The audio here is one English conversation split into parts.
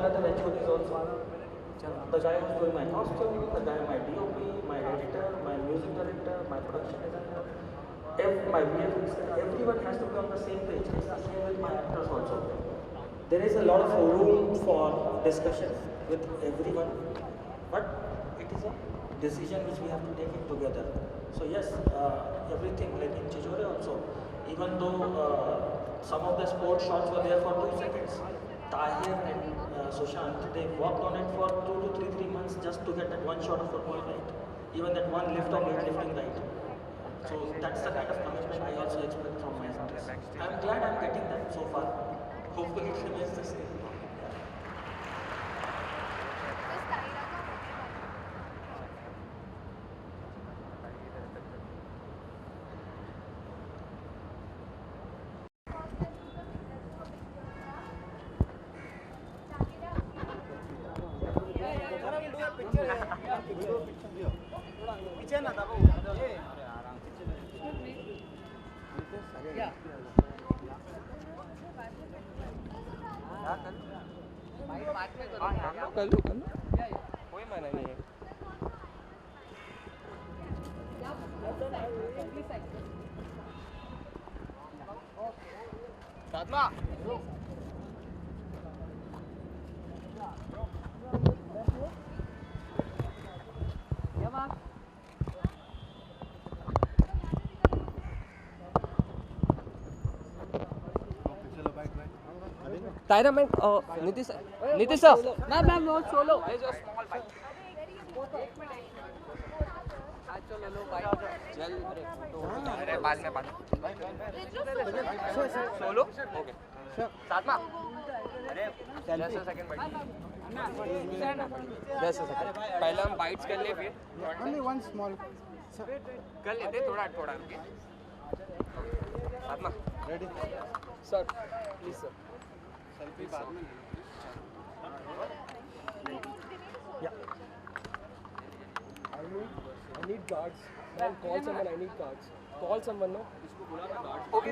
other HODs also. The guy who's doing my costume, the guy my DOP, my editor, my music director, my production designer, my VFX, everyone has to be on the same page. It's the same with my actors also. There is a lot of room for discussion with everyone, but it is a decision which we have to take it together. So yes, everything like in Chijore also, even though some of the sport shots were there for 2 seconds, Tahir and Sushant, they worked on it for 2 to 3 months just to get that one shot of football right, even that one lift or weightlifting right. So that's the kind of commitment I also expect from my actors. I'm glad I'm getting that so far. Hopefully it remains the same. कर लो कोई मना नहीं है साधना Tyra man, Nitish sir. Ma'am, not solo. There's a small bike. चलो लो भाई चल अरे बाद में बात सोलो ओके साथ में अरे 10 सेकंड बैठ 10 सेकंड पहले हम बाइट्स कर ले फिर ओनली वन स्मॉल कर लेते थोड़ा थोड़ा रुके साथ में ready sir please sir selfie बाद में I need guards. Man, call someone. I need guards. Call someone, no? Okay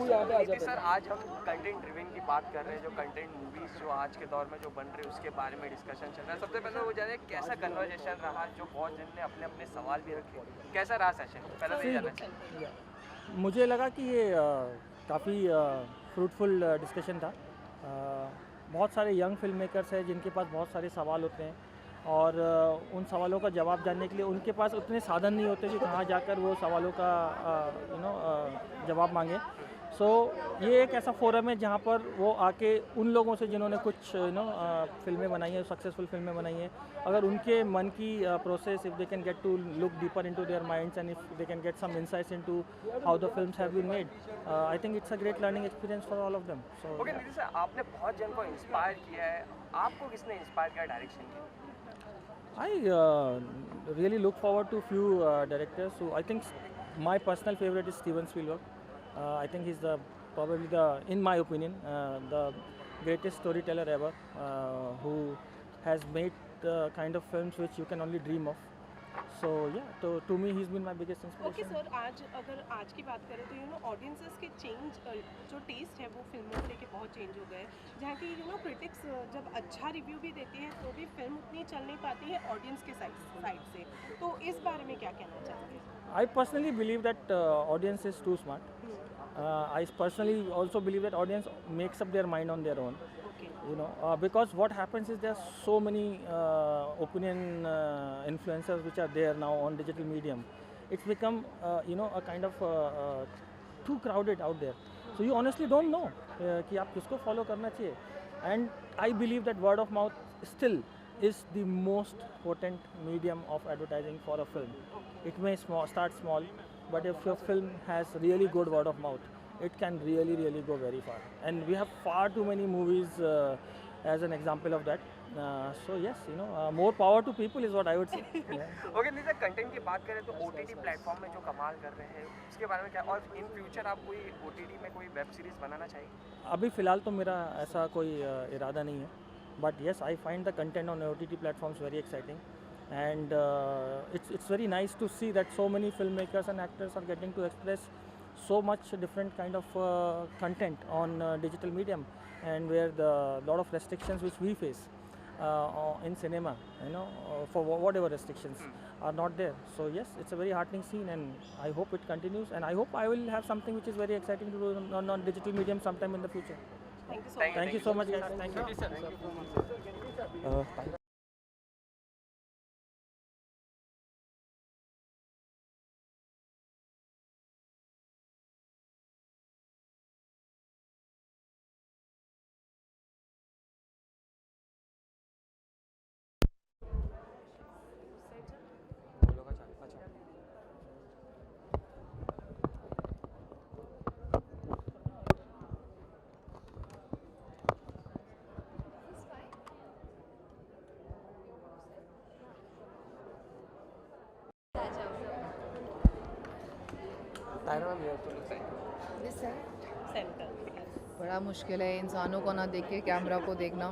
sir आज हम कंटेंट ड्रिवन की बात कर रहे हैं जो कंटेंट मूवीज जो आज के दौर में जो बन रहे हैं उसके बारे में डिस्कशन चल रहा है सबसे पहले वो जाने कैसा कन्वर्सेशन रहा जो बहुत जन ने अपने अपने सवाल भी रखे कैसा रहा सेशन पहले तो जानना चाहिए मुझे लगा कि ये काफ़ी फ्रूटफुल डिस्कशन था बहुत सारे यंग फिल्म मेकर्स हैं जिनके पास बहुत सारे सवाल होते हैं और उन सवालों का जवाब जानने के लिए उनके पास उतने साधन नहीं होते कि कहाँ जाकर वो सवालों का जवाब मांगे सो ये एक ऐसा फोरम है जहाँ पर वो आके उन लोगों से जिन्होंने कुछ फिल्में बनाई हैं सक्सेसफुल फिल्में बनाई हैं अगर उनके मन की process if they can get to look deeper into their minds and if they can get some insights into how the films have been made I think it's a great learning experience for all of them so okay Nitin sir आपने बहुत जन को inspire किया है आपको किसने inspire किया direction के I really look forward to few directors. So I think my personal favorite is Steven Spielberg. I think he's probably in my opinion, the greatest storyteller ever, who has made the kind of films which you can only dream of. So yeah, to me he's been my biggest inspiration. Okay sir, अगर आज की बात करें तो audiences के change जो test है वो फिल्मों को लेके बहुत चेंज हो गए जहाँ की क्रिटिक्स जब अच्छा रिव्यू भी देती है तो भी फिल्म उतनी चल नहीं पाती है ऑडियंस के साइड से तो इस बारे में क्या कहना चाहेंगे I personally believe that audience is too smart. I personally also believe that audience makes up their mind on their own. Because what happens is there are so many opinion influencers which are there now on digital medium. It's become a kind of too crowded out there. So you honestly don't know कि आप किसको follow करना चाहिए. And I believe that word of mouth still is the most potent medium of advertising for a film. It may start small, but if your film has really good word of mouth, it can really go very far. And we have far too many movies as an example of that. So yes, more power to people is what I would say. Okay Nitin content की बात करें तो OTT platform में जो कमाल कर रहे हैं उसके बारे में क्या और इन फ्यूचर आप कोई OTT में कोई वेब सीरीज बनाना चाहिए अभी फ़िलहाल तो मेरा ऐसा कोई इरादा नहीं है but yes, I find the content on OTT platforms very exciting and it's very nice to see that so many filmmakers and actors are getting to express so much different kind of content on digital medium and where the lot of restrictions which we face in cinema, for whatever restrictions are not there. So yes, it's a very heartening scene, and I hope it continues, and I hope I will have something which is very exciting to do on digital medium sometime in the future. Thank you so much. Thank you so much, guys. Thank you. This है Center. बड़ा मुश्किल है इंसानों को ना देख के camera को देखना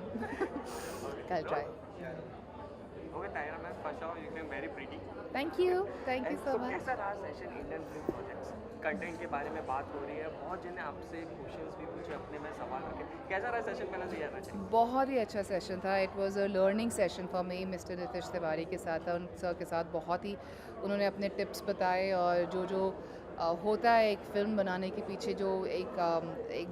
I'll try. Okay, Tyra ma'am, first of all, you look very pretty. Thank you And so much. कैसा रहा session Indian film projects? Content के बारे में बात हो रही है, बहुत जने आपसे क्वेश्चंस भी पूछे, अपने में सवाल रखे. कैसा रहा सेशन, पहले से जानना चाहिए. बहुत ही अच्छा सेशन था. It was a learning session for me. Mister Nitish Tiwari के साथ उन सर के साथ बहुत ही उन्होंने अपने टिप्स बताए और जो होता है एक फ़िल्म बनाने के पीछे जो एक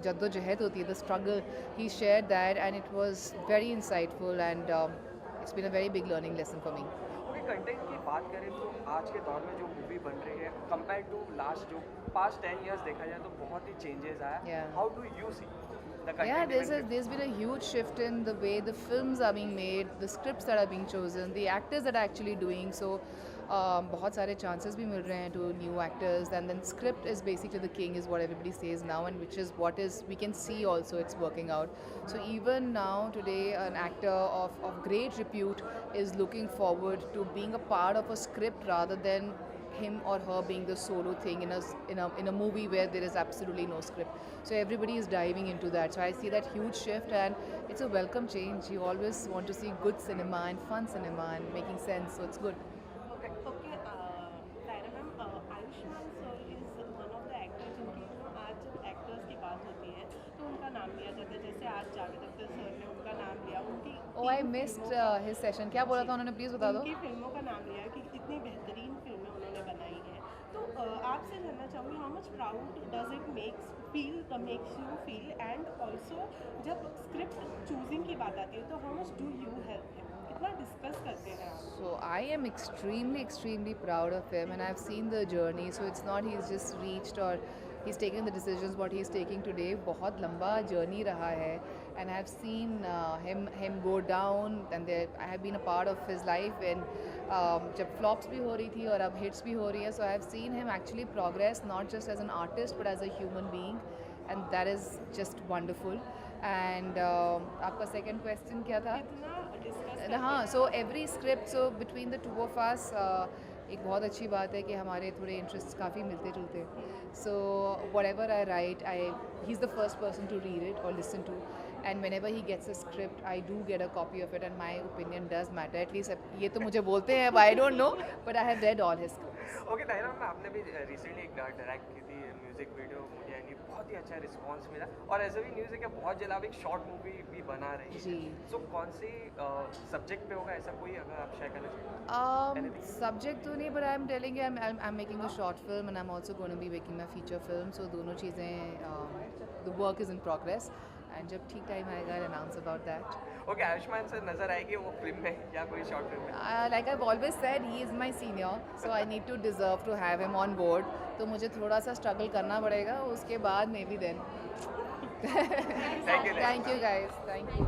जद्दोजहद होती है, the struggle, he share that and it was very insightful and it's been a very big learning lesson for me. Okay, content की बात करें तो आज के दौर में जो मूवी बन रही है कंपेयर टू लास्ट जो पास्ट 10 इयर्स देखा जाए तो बहुत ही चेंजेस आया. Yeah. How do you see the Yeah, content? there's been a huge shift in the way the films are being made, the scripts that are being chosen, the actors that are actually doing so. बहुत सारे chances भी मिल रहे हैं to new actors, and then script is basically the king is what everybody says now, and which is what is we can see also it's working out. So even now today an actor of great repute is looking forward to being a part of a script rather than him or her being the solo thing in a movie where there is absolutely no script. So everybody is diving into that. So I see that huge shift, and it's a welcome change. You always want to see good cinema and fun cinema and making sense. So it's good. Okay, Tyra ma'am, Ayushman sir is one of the actor जिनकी आज जब actors की बात होती है तो उनका नाम लिया जाता है. जैसे आज जावेद अख्तर सर ने उनका नाम लिया, उनकी Oh, I missed his session. क्या बोला था उन्होंने, प्लीज़ बता दो. उनकी फिल्मों का नाम लिया कि इतनी बेहतरीन फिल्में उन्होंने बनाई हैं. तो आपसे जानना चाहूँगी, how much proud does it makes you feel, and also जब स्क्रिप्ट चूजिंग की बात आती है तो how much do you help him, कितना डिस्कस करते हैं आप? So I am extremely proud of him, and I've seen the journey. So it's not he's just reached or he's taken the decisions what he's taking today. बहुत लंबा journey रहा है, and I've seen him go down, and I have been a part of his life when जब flops भी हो रही थी और अब hits भी हो रही है. So I have seen him actually progress not just as an artist but as a human being, and that is just wonderful. And आपका second question क्या था? कितना डिस्कस हाँ, so every script, so between the two of us एक बहुत अच्छी बात है कि हमारे थोड़े इंटरेस्ट काफ़ी मिलते जुलते हैं. So whatever I write, he is the first person to read it और listen to, and when he gets a script I do get a copy of it, and my opinion does matter. At least ये तो मुझे बोलते हैं, I don't know, but I have read all his scripts. Okay Tahira ma'am, आपने भी recently एक direct की थी म्यूजिक वीडियो, मुझे यानी बहुत ही अच्छा रिस्पांस मिला, और ऐसा भी न्यूज़ है कि बहुत जल्द आप एक शॉर्ट मूवी भी बना रही है. जी. सो कौन सी सब्जेक्ट पे होगा, ऐसा कोई अगर आप शेयर करना चाहिए? सब्जेक्ट तो नहीं, but I am telling I am making a short film and I am also going to be making my feature film. So दोनों चीज़ें, the work is in progress, and जब ठीक टाइम आएगा I announce about that. Okay, Ayushmann sir नजर आएगी वो film में या कोई शॉर्ट फिल्म में? Like I've always said, he is my senior, so I need to deserve to have him on board. तो मुझे थोड़ा सा स्ट्रगल करना पड़ेगा, उसके बाद maybe then. Thank you guys. Thank you.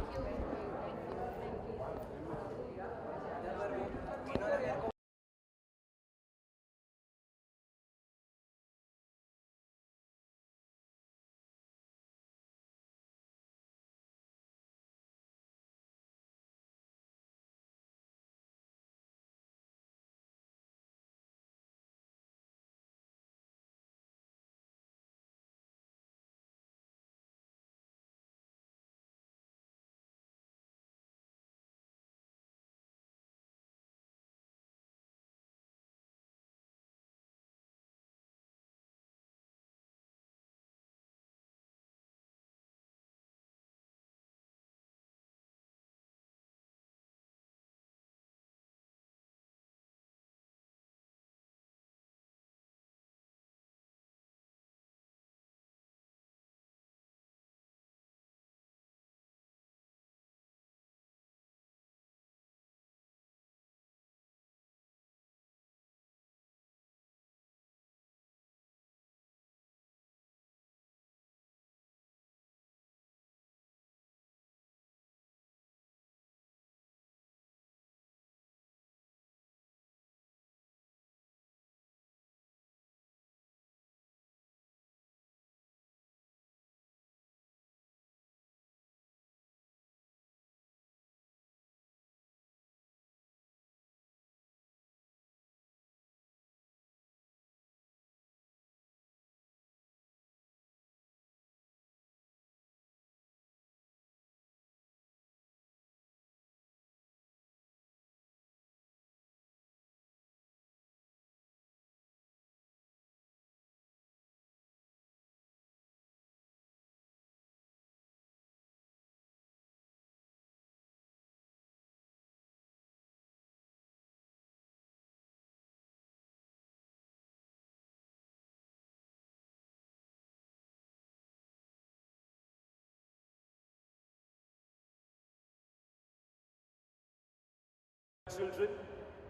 children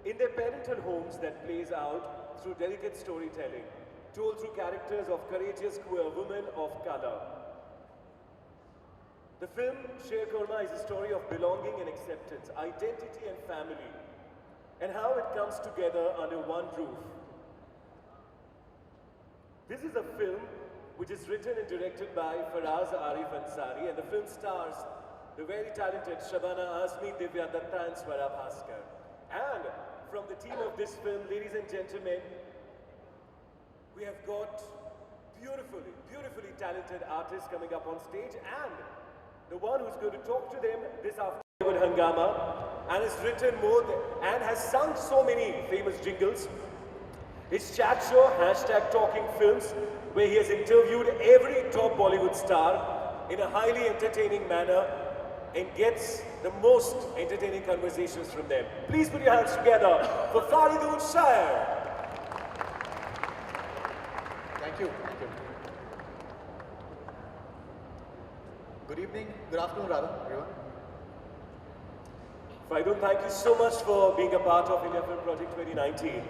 in their parental homes that plays out through delicate storytelling, told through characters of courageous queer women of color. The film Sher Kurma is a story of belonging and acceptance, identity and family, and how it comes together under one roof. This is a film which is written and directed by Faraz Arif Ansari, and the film stars the very talented Shabana Azmi, Divya Datta and Swara Bhaskar. And from the team of this film, ladies and gentlemen, we have got beautifully talented artists coming up on stage, and the one who's going to talk to them this afternoon, Hangama, and has written and has sung so many famous jingles. His chat show, #TalkingFilms, where he has interviewed every top Bollywood star in a highly entertaining manner and gets the most entertaining conversations from them. Please put your hands together for Faridun Shire. Thank you. Thank you. Good evening, good afternoon rather, everyone. Faridun, thank you so much for being a part of India Film Project 2019.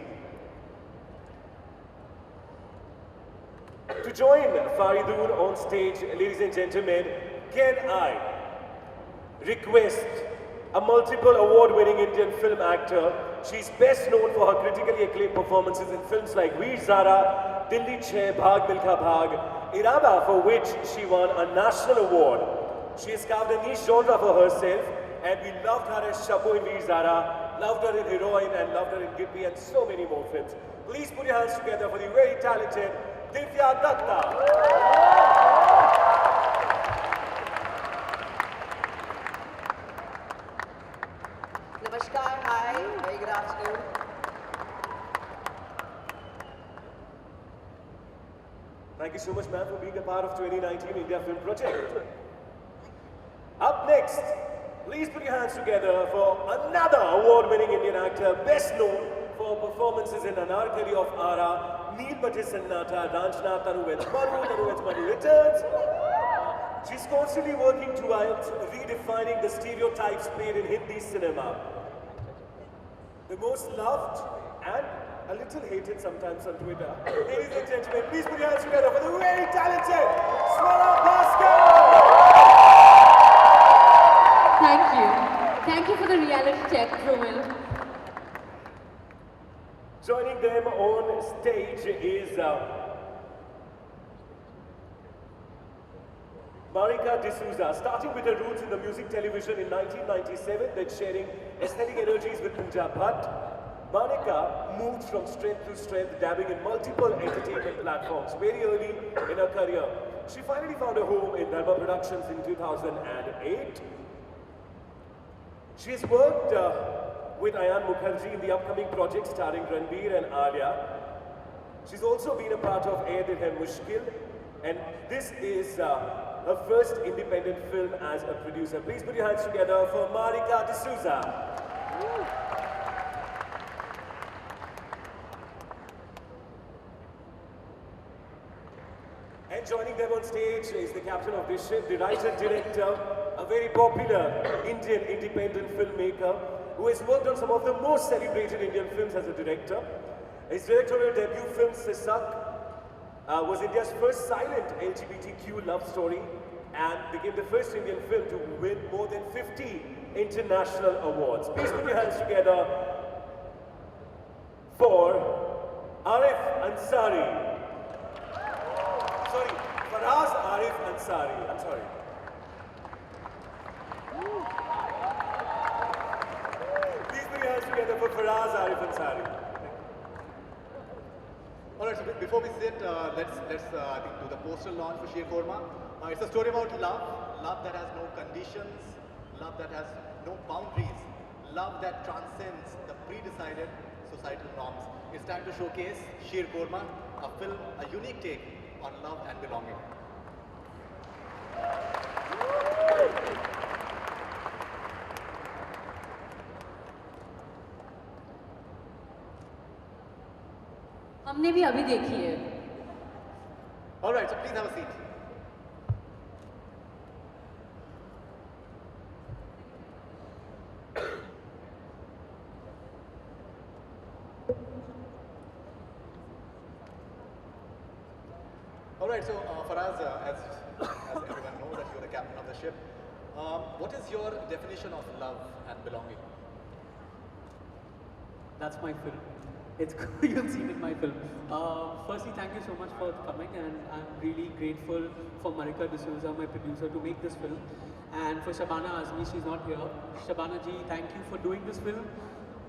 To join Faridun on stage, ladies and gentlemen, can I request a multiple award-winning Indian film actor. She's best known for her critically acclaimed performances in films like Veer Zara, Dilli Chhe, Bhag Milkha Bhag, Irada, for which she won a national award. She has carved a niche genre for herself, and we loved her as Shabu in Veer Zara, loved her in Heroine, and loved her in Gibbi, and so many more films. Please put your hands together for the very talented Divya Datta. Namaskar, hi, very good afternoon. Thank you so much, ma'am, for being a part of 2019 India Film Project. Up next, please put your hands together for another award-winning Indian actor, best known for performances in Anarkali of Ara, Neelpati Sannata, Ranjana Tanuvets Manu returns. She's constantly working towards redefining the stereotypes played in Hindi cinema. The most loved and a little hated sometimes on Twitter. Ladies and gentlemen, please put your hands together for the very talented Swara Bhaskar! Thank you. Thank you for the reality check, Romil. Joining them on stage is Marika D'Souza, starting with her roots in the music television in 1997, then sharing aesthetic energies with Pooja Bhatt. Marika moved from strength to strength, dabbing in multiple entertainment platforms very early in her career. She finally found a home in Dharma Productions in 2008. She has worked with Ayan Mukherjee in the upcoming project starring Ranbir and Alia. She's also been a part of Ae Dil Hai Mushkil, and this is her first independent film as a producer. Please put your hands together for Marika D'Souza. And joining them on stage is the captain of this ship, the writer-director, a very popular Indian independent filmmaker who has worked on some of the most celebrated Indian films as a director. His directorial debut film, Sisak, was India's first silent LGBTQ love story and became the first Indian film to win more than 50 international awards. Please put your hands together for Arif Ansari. Sorry, Faraz Arif Ansari. I'm sorry. Please put your hands together for Faraz Arif Ansari. All right, so before we sit, let's I think do the poster launch for Sher Kurma. It's a story about love that has no conditions, love that has no boundaries, love that transcends the pre-decided societal norms. It's time to showcase Sher Kurma, a film, a unique take on love and belonging. हमने भी अभी देखी है. All right, so please have a seat. right, so Faraz, as everyone knows that you're the captain of the ship, what is your definition of love and belonging? That's my film. It's you'll see it in my film. Firstly, thank you so much for coming, and I'm really grateful for Marika D'Souza, my producer, to make this film, and for Shabana Azmi. She's not here. Shabana ji, thank you for doing this film.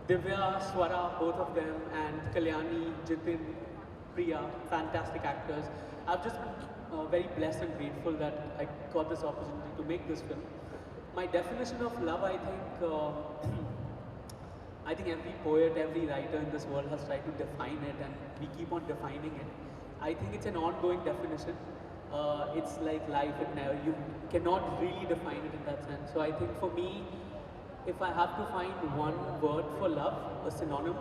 Divya, Swara, both of them, and Kalyani, Jitin, Priya, fantastic actors. I've just been very blessed and grateful that I got this opportunity to make this film. My definition of love, I think. I think every poet, every writer in this world has tried to define it, and we keep on defining it. I think it's an ongoing definition. It's like life, you cannot really define it in that sense. So I think for me, if I have to find one word for love, a synonym,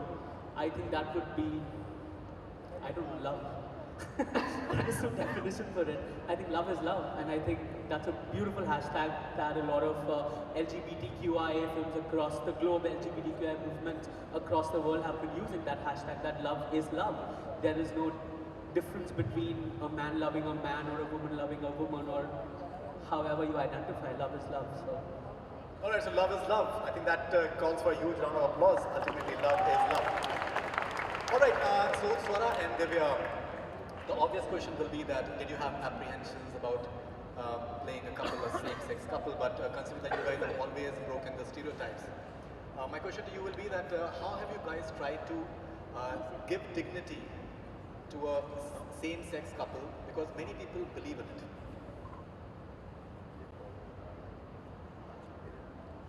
I think that would be, I don't know, love. There is no definition for it. I think love is love, and I think that's a beautiful hashtag that a lot of LGBTQIA films across the globe, LGBTQIA movements across the world have been using that hashtag, that love is love. There is no difference between a man loving a man or a woman loving a woman, or however you identify. Love is love. So. All right, so love is love. I think that calls for a huge round of applause. Ultimately, love is love. All right, so Swara and Divya, the obvious question will be that did you have apprehensions about playing a couple, a same-sex couple, but considering that you guys have always broken the stereotypes. My question to you will be that how have you guys tried to give dignity to a same-sex couple, because many people believe in it?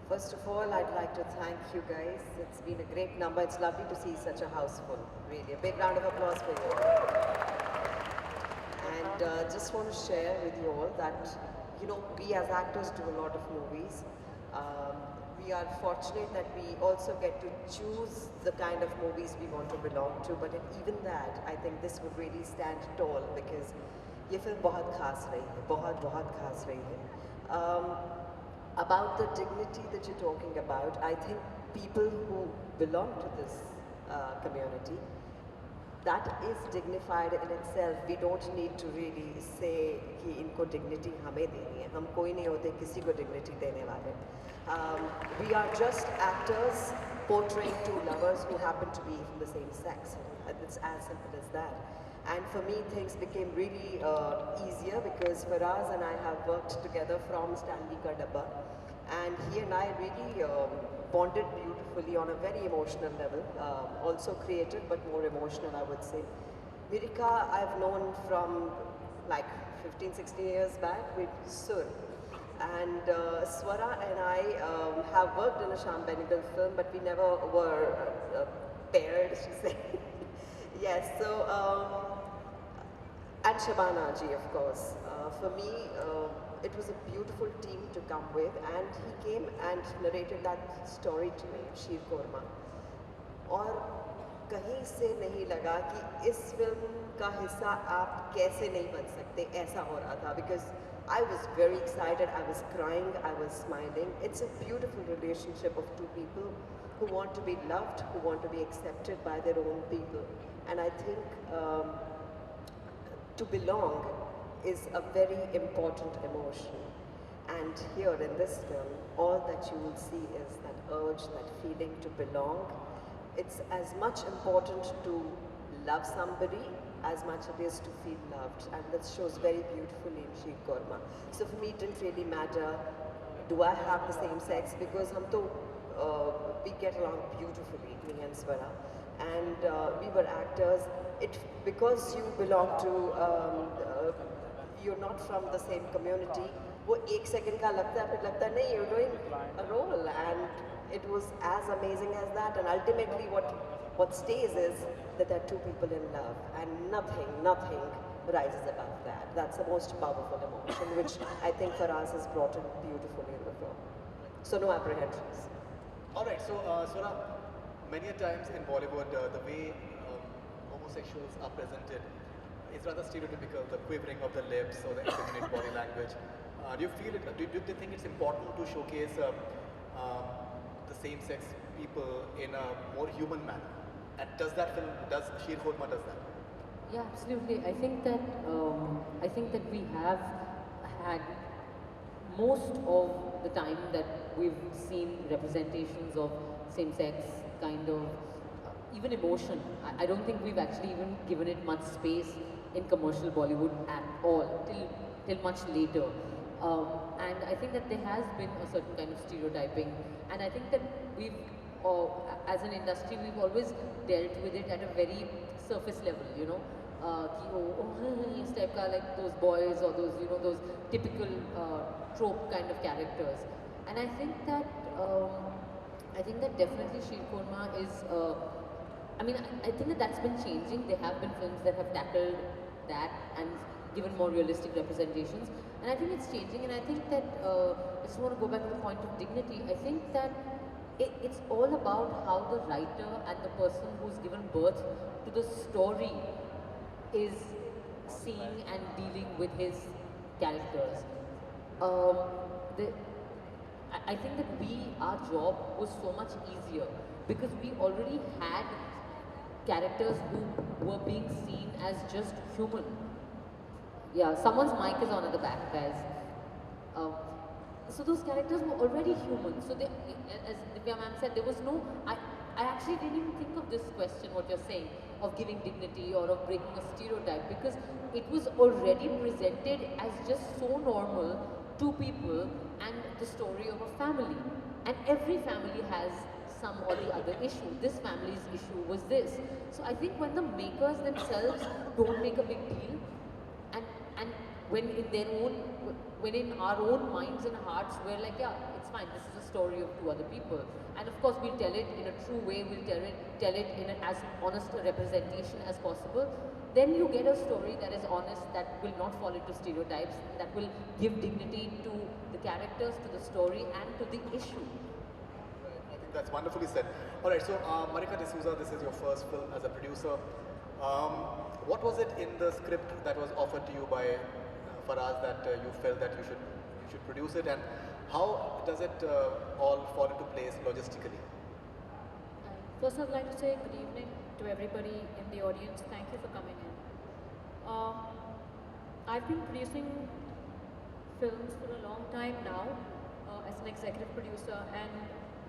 First of all, I'd like to thank you guys. It's been a great number. It's lovely to see such a house full, really. A big round of applause for you. And just want to share with you all that, you know, we as actors do a lot of movies. We are fortunate that we also get to choose the kind of movies we want to belong to, but in even that, I think this would really stand tall, because ये film बहुत खास रही है, बहुत खास रही है. About the dignity that you're talking about, I think people who belong to this community, that is dignified in itself. We don't need to really say कि इनको dignity हमें देनी है. हम कोई नहीं होते किसी को dignity देने वाले. We are just actors portraying two lovers who happen to be from the same sex. It's as simple as that. And for me, things became really easier because Faraz and I have worked together from Stanley Ka Dabba, and he and I really bonded beautifully on a very emotional level, also creative but more emotional, I would say. Mirika, I've known from like 15, 16 years back with Sur. And Swara and I have worked in a Shyam Benegal film, but we never were paired, she said. Yes, so, and Shabana ji, of course. For me, it was a beautiful team to come with, and he came and narrated that story to me, Sheer Korma. और कहीं से नहीं लगा कि इस film का हिस्सा आप कैसे नहीं बन सकते, ऐसा हो रहा था, because I was very excited, I was crying, I was smiling. It's a beautiful relationship of two people who want to be loved, who want to be accepted by their own people. And I think to belong is a very important emotion. And here in this film, all that you will see is that urge, that feeling to belong. It's as much important to love somebody as much it is to feel loved. And that shows very beautifully in Sheer Korma. So for me, it didn't really matter, do I have the same sex? Because we get along beautifully, me and Swara. And we were actors. Because you belong to, you're not from the same community, वो एक second का लगता है, फिर लगता है नहीं, you're doing a role, and it was as amazing as that. And ultimately, what stays is that there are two people in love, and nothing rises above that. That's the most powerful emotion, which I think Faraz has brought in beautifully in the film. So no apprehensions. All right, so Swara, many a times in Bollywood, the way homosexuals are presented is rather stereotypical, the quivering of the lips or the effeminate body language. Do you feel it, do you think it's important to showcase the same-sex people in a more human manner? And does that film, does Sheer Korma does that? Yeah, absolutely. I think that we have had most of the time that we've seen representations of same-sex kind of even emotion. I don't think we've actually even given it much space in commercial Bollywood at all till much later. And I think that there has been a certain kind of stereotyping, and I think that we've, as an industry, we've always dealt with it at a very surface level, you know. कि इस type का, like those boys or those, you know, those typical trope kind of characters. And I think that definitely Sheer Korma is, I mean, I think that that's been changing. There have been films that have tackled that and given more realistic representations. And I think it's changing, and I think that, I just want to go back to the point of dignity. I think that it's all about how the writer and the person who's given birth to the story is seeing and dealing with his characters. I think that our job was so much easier because we already had characters who were being seen as just human. Yeah, someone's mic is on at the back, guys. So those characters were already human. So they, as Divya ma'am said, there was no, I actually didn't even think of this question, what you're saying, of giving dignity or of breaking a stereotype, because it was already presented as just so normal to people and the story of a family. And every family has some or the other issue. This family's issue was this. So I think when the makers themselves don't make a big deal, and when in our own minds and hearts we're like, yeah, it's fine, this is a story of two other people, and of course we'll tell it in a true way, we'll tell it in as honest a representation as possible, then you get a story that is honest, that will not fall into stereotypes, that will give dignity to the characters, to the story, and to the issue. I think that's wonderfully said. All right, so Marika D'Souza, this is your first film as a producer. What was it in the script that was offered to you by Faraz that you felt that you should produce it, and how does it all fall into place logistically? First, I'd like to say good evening to everybody in the audience. Thank you for coming in. I've been producing films for a long time now as an executive producer, and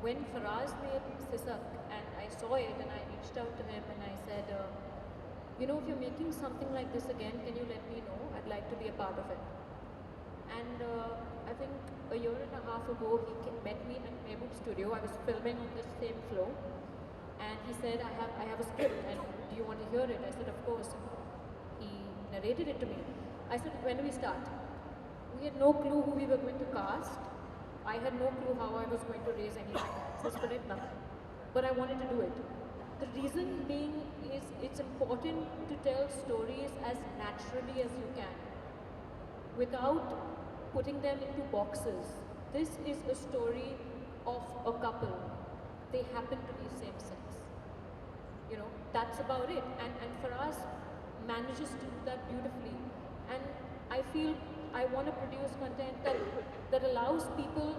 when Faraz made Sisak and I saw it and I reached out to him and I said, you know, if you're making something like this again, can you let me know? I'd like to be a part of it. And I think a year and a half ago, he met me at Mehboob Studio. I was filming on this same floor. And he said, I have a script, and do you want to hear it? I said, of course. He narrated it to me. I said, when do we start? We had no clue who we were going to cast. I had no clue how I was going to raise anything. But I wanted to do it. The reason being is it's important to tell stories as naturally as you can without putting them into boxes. This is a story of a couple. They happen to be same-sex. You know, that's about it. And Faraz manages to do that beautifully. And I feel I want to produce content that allows people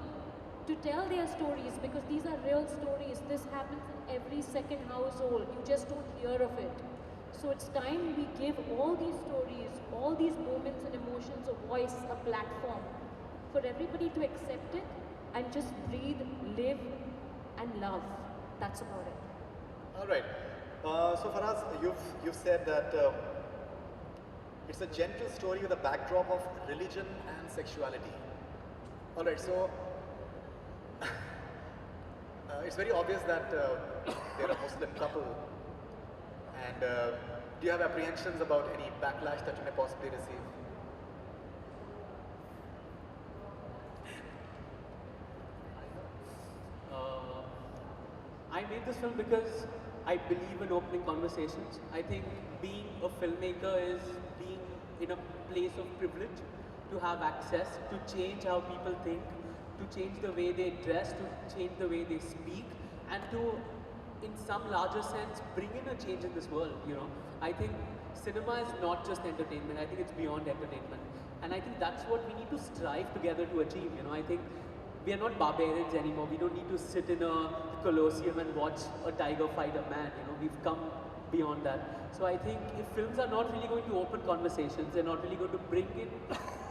to tell their stories, because these are real stories. This happens in every second household. You just don't hear of it. So it's time we give all these stories, all these moments and emotions a voice, a platform for everybody to accept it and just breathe, live and love. That's about it. All right. So Faraz, you've said that it's a gentle story with a backdrop of religion and sexuality. All right. So it's very obvious that they're a Muslim couple, and do you have apprehensions about any backlash that you may possibly receive? I made this film because I believe in opening conversations. I think being a filmmaker is being in a place of privilege, to have access, to change how people think, to change the way they dress, to change the way they speak, and to, in some larger sense, bring in a change in this world, you know. I think cinema is not just entertainment, I think it's beyond entertainment. And I think that's what we need to strive together to achieve, you know. I think we are not barbarians anymore. We don't need to sit in a Colosseum and watch a tiger fight a man, you know. We've come beyond that. So I think if films are not really going to open conversations, they're not really going to bring in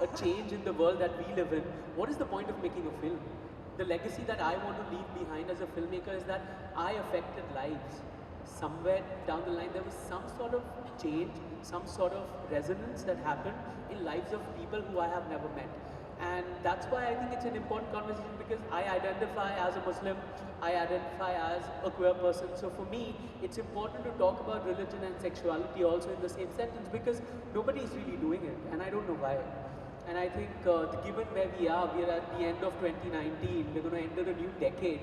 a change in the world that we live in, what is the point of making a film? The legacy that I want to leave behind as a filmmaker is that I affected lives. Somewhere down the line there was some sort of change, some sort of resonance that happened in lives of people who I have never met. And that's why I think it's an important conversation, because I identify as a Muslim, I identify as a queer person. So for me, it's important to talk about religion and sexuality also in the same sentence, because nobody is really doing it, and I don't know why. And I think given where we are at the end of 2019, we're going to enter a new decade.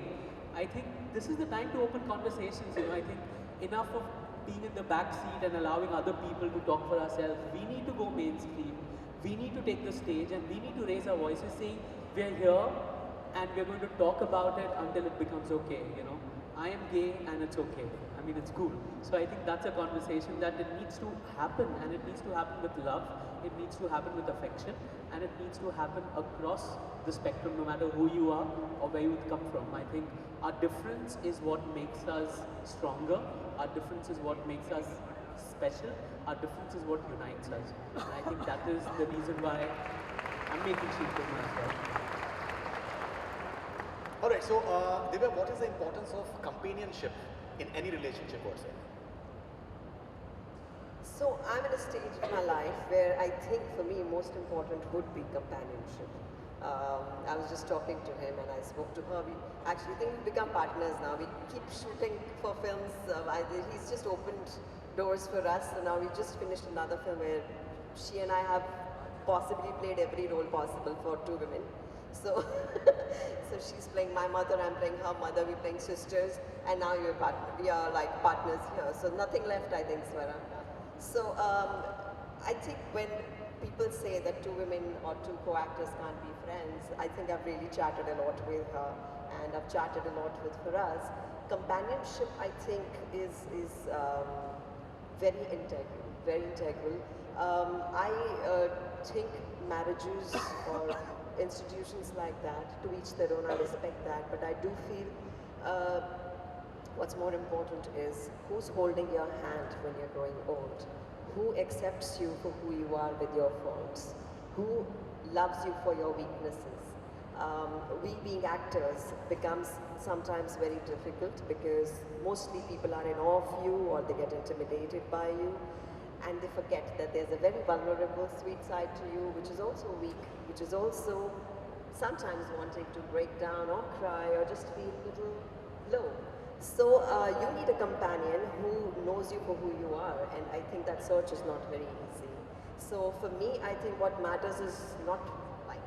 I think this is the time to open conversations. I think enough of being in the back seat and allowing other people to talk for ourselves. We need to go mainstream. We need to take the stage and we need to raise our voices saying, we're here and we're going to talk about it until it becomes okay, I am gay and it's okay. I mean, it's cool. So I think that's a conversation that it needs to happen, and it needs to happen with love, it needs to happen with affection, and it needs to happen across the spectrum, no matter who you are or where you come from. I think our difference is what makes us stronger, our difference is what makes us special, our difference is what unites us. And I think that is the reason why I'm making Sheer Khurma as well. Alright, so Divya, what is the importance of companionship in any relationship or so? So I'm at a stage in my life where I think for me most important would be companionship. I was just talking to him and I spoke to her. We actually think we've become partners now. We keep shooting for films. He's just opened doors for us. So now we just finished another film where she and I have possibly played every role possible for two women. So, so she's playing my mother, I'm playing her mother, we're playing sisters, and now we are like partners here. So nothing left, I think, Swara. So I think when people say that two women or two co-actors can't be friends, I think I've really chatted a lot with her, and I've chatted a lot with Faraz. Companionship, I think, is very integral, very integral. I think marriages or institutions like that, to each their own, I respect that, but I do feel what's more important is who's holding your hand when you're growing old, who accepts you for who you are with your faults, who loves you for your weaknesses. We being actors becomes sometimes very difficult because mostly people are in awe of you or they get intimidated by you, and they forget that there's a very vulnerable, sweet side to you which is also weak, which is also sometimes wanting to break down or cry or just feel a little low. So you need a companion who knows you for who you are, and I think that search is not very easy. So for me, I think what matters is not like,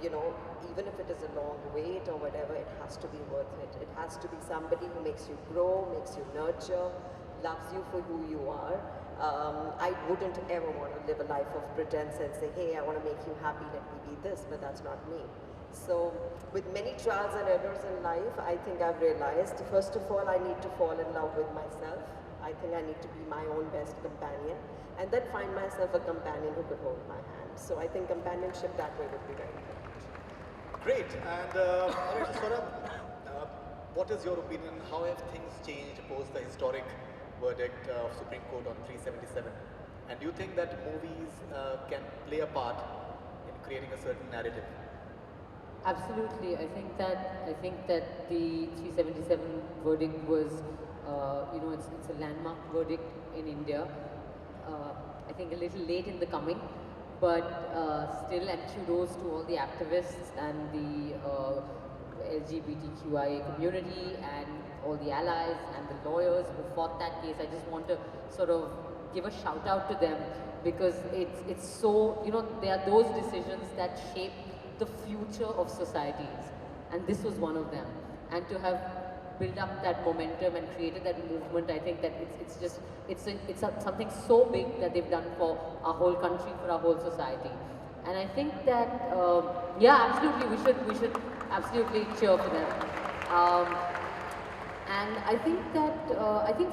even if it is a long wait or whatever, it has to be worth it. It has to be somebody who makes you grow, makes you nurture, loves you for who you are. I wouldn't ever want to live a life of pretense and say, hey, I want to make you happy, let me be this, but that's not me. So with many trials and errors in life, I think I've realized, first of all, I need to fall in love with myself. I think I need to be my own best companion, and then find myself a companion who could hold my hand. So I think companionship that way would be very important. Great. And Saurabh, what is your opinion? How have things changed post the historic verdict of Supreme Court on 377? And do you think that movies can play a part in creating a certain narrative? Absolutely. I think that the 377 verdict was, it's a landmark verdict in India. I think a little late in the coming, but still, and kudos to all the activists and the LGBTQIA community and all the allies and the lawyers who fought that case. I just want to sort of give a shout out to them, because it's so, there are those decisions that shape the future of societies, and this was one of them. And to have built up that momentum and created that movement, I think that it's something so big that they've done for our whole country, for our whole society. And I think that yeah, absolutely, we should absolutely cheer for them. And I think that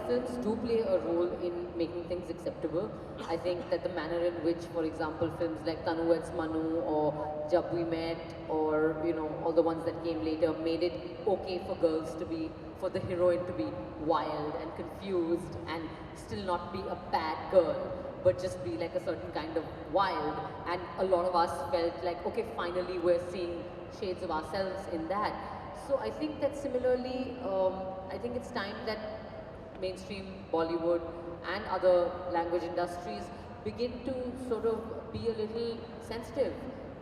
films do play a role in making things acceptable. I think that the manner in which, for example, films like Tanu Weds Manu or Jab We Met, or all the ones that came later, made it okay for girls to be for the heroine to be wild and confused and still not be a bad girl, but just be like a certain kind of wild. And a lot of us felt like, okay, finally we're seeing shades of ourselves in that. So I think that similarly, I think it's time that mainstream Bollywood and other language industries begin to sort of be a little sensitive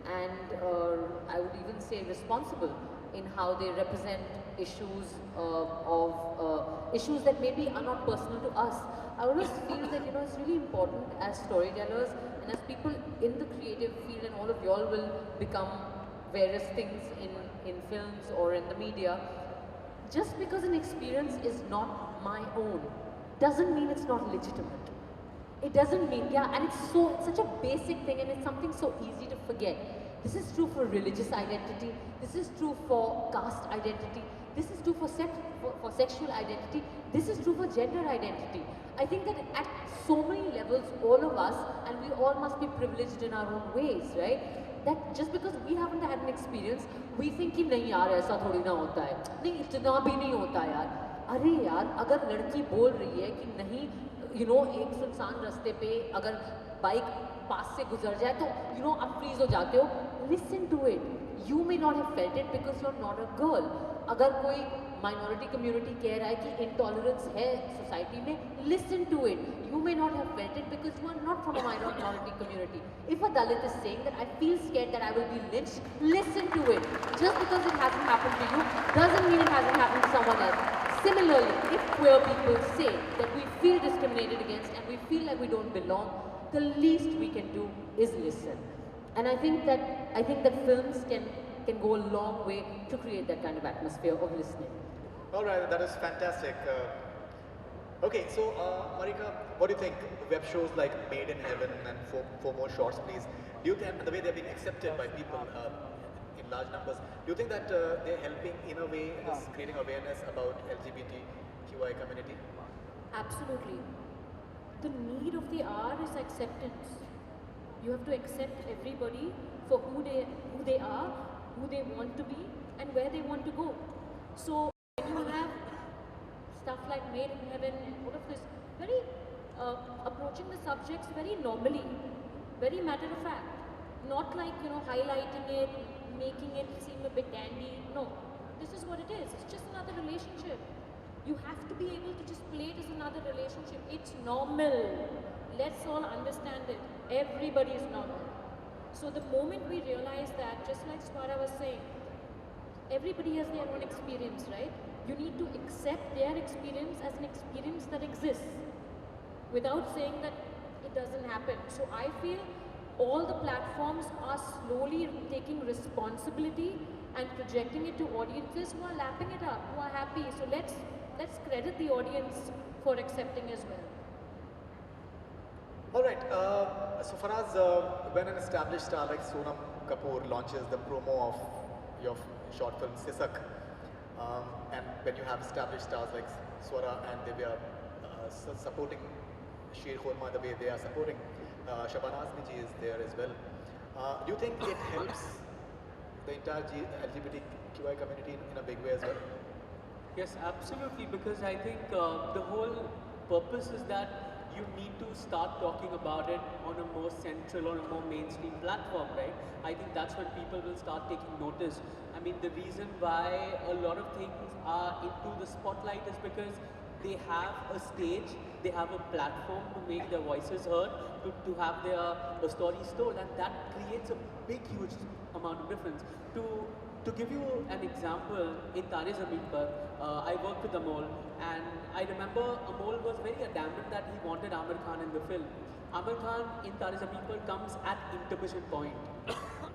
and I would even say responsible in how they represent issues issues that maybe are not personal to us. I always feel that it's really important as storytellers and as people in the creative field, and all of y'all will become various things in films or in the media. Just because an experience is not my own doesn't mean it's not legitimate. It doesn't mean, and it's such a basic thing, and it's something so easy to forget. This is true for religious identity, this is true for caste identity, this is true for sexual identity, this is true for gender identity. I think that at so many levels, all of us, and we all must be privileged in our own ways, right? That just because we haven't had an experience, we think कि नहीं यार ऐसा थोड़ी ना होता है, नहीं इतना भी नहीं होता यार. अरे यार, अगर लड़की बोल रही है कि नहीं, एक सुनसान रास्ते पे अगर बाइक पास से गुजर जाए तो आप फ्रीज हो जाते हो. Listen to it. You may not have felt it because you're not a girl. अगर कोई minority community कह रहा है कि intolerance है society में, listen to it. You may not have felt it because you are not from a minority community. If a Dalit is saying that I feel scared that I will be lynched, listen to it. Just because it hasn't happened to you doesn't mean it hasn't happened to someone else. Similarly, if queer people say that we feel discriminated against and we feel like we don't belong, the least we can do is listen. And I think that films can go a long way to create that kind of atmosphere of listening. All right, that is fantastic. Okay, so Marika, what do you think? Web shows like Made in Heaven and Four More Shots, Please. Do you think the way they're being accepted by people in large numbers, do you think that they're helping in a way, creating awareness about LGBTQI community? Absolutely. The need of the hour is acceptance. You have to accept everybody for who they are, who they want to be, and where they want to go. So when you have stuff like Made in Heaven and all of this, very approaching the subjects very normally, very matter of fact, not like highlighting it, making it seem a bit dandy. No, this is what it is. It's just another relationship. You have to be able to just play it as another relationship. It's normal. Let's all understand it. Everybody is normal. So the moment we realize that, just like Swara was saying, everybody has their own experience, right? You need to accept their experience as an experience that exists without saying that it doesn't happen. So I feel all the platforms are slowly taking responsibility and projecting it to audiences who are lapping it up, who are happy. So let's credit the audience for accepting as well. All right, so Faraz, when an established star like Sonam Kapoor launches the promo of your short film Sisak, and when you have established stars like Swara and Divya supporting Sheer Khurma the way they are supporting, Shabana Azmi ji is there as well. Do you think it helps the entire LGBTQI community in a big way as well? Yes, absolutely, because I think the whole purpose is that you need to start talking about it on a more central or a more mainstream platform, right? I think that's when people will start taking notice. I mean, the reason why a lot of things are into the spotlight is because they have a stage, they have a platform to make their voices heard, to have their stories told, and that creates a big, huge amount of difference. To give you an example, in Tare Zameen Par, I worked with Amol, and I remember Amol was very adamant that he wanted Amir Khan in the film. Amir Khan in Tare Zameen Par comes at intermission point.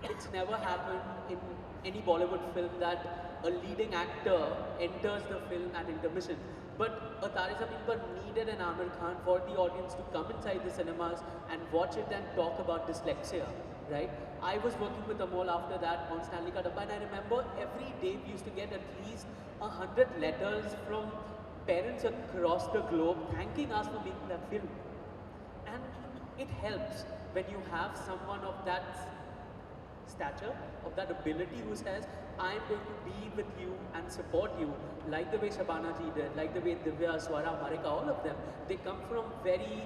It's never happened in any Bollywood film that a leading actor enters the film at intermission. But a Tare Zameen Par needed an Amir Khan for the audience to come inside the cinemas and watch it and talk about dyslexia, right? I was working with Amol after that on Stanley Ka Dabba, and I remember every day we used to get at least 100 letters from parents across the globe thanking us for making that film. And it helps when you have someone of that stature, of that ability, who says, I am going to be with you and support you, like the way Shabana ji did, like the way Divya, Swara, Marika, all of them. They come from very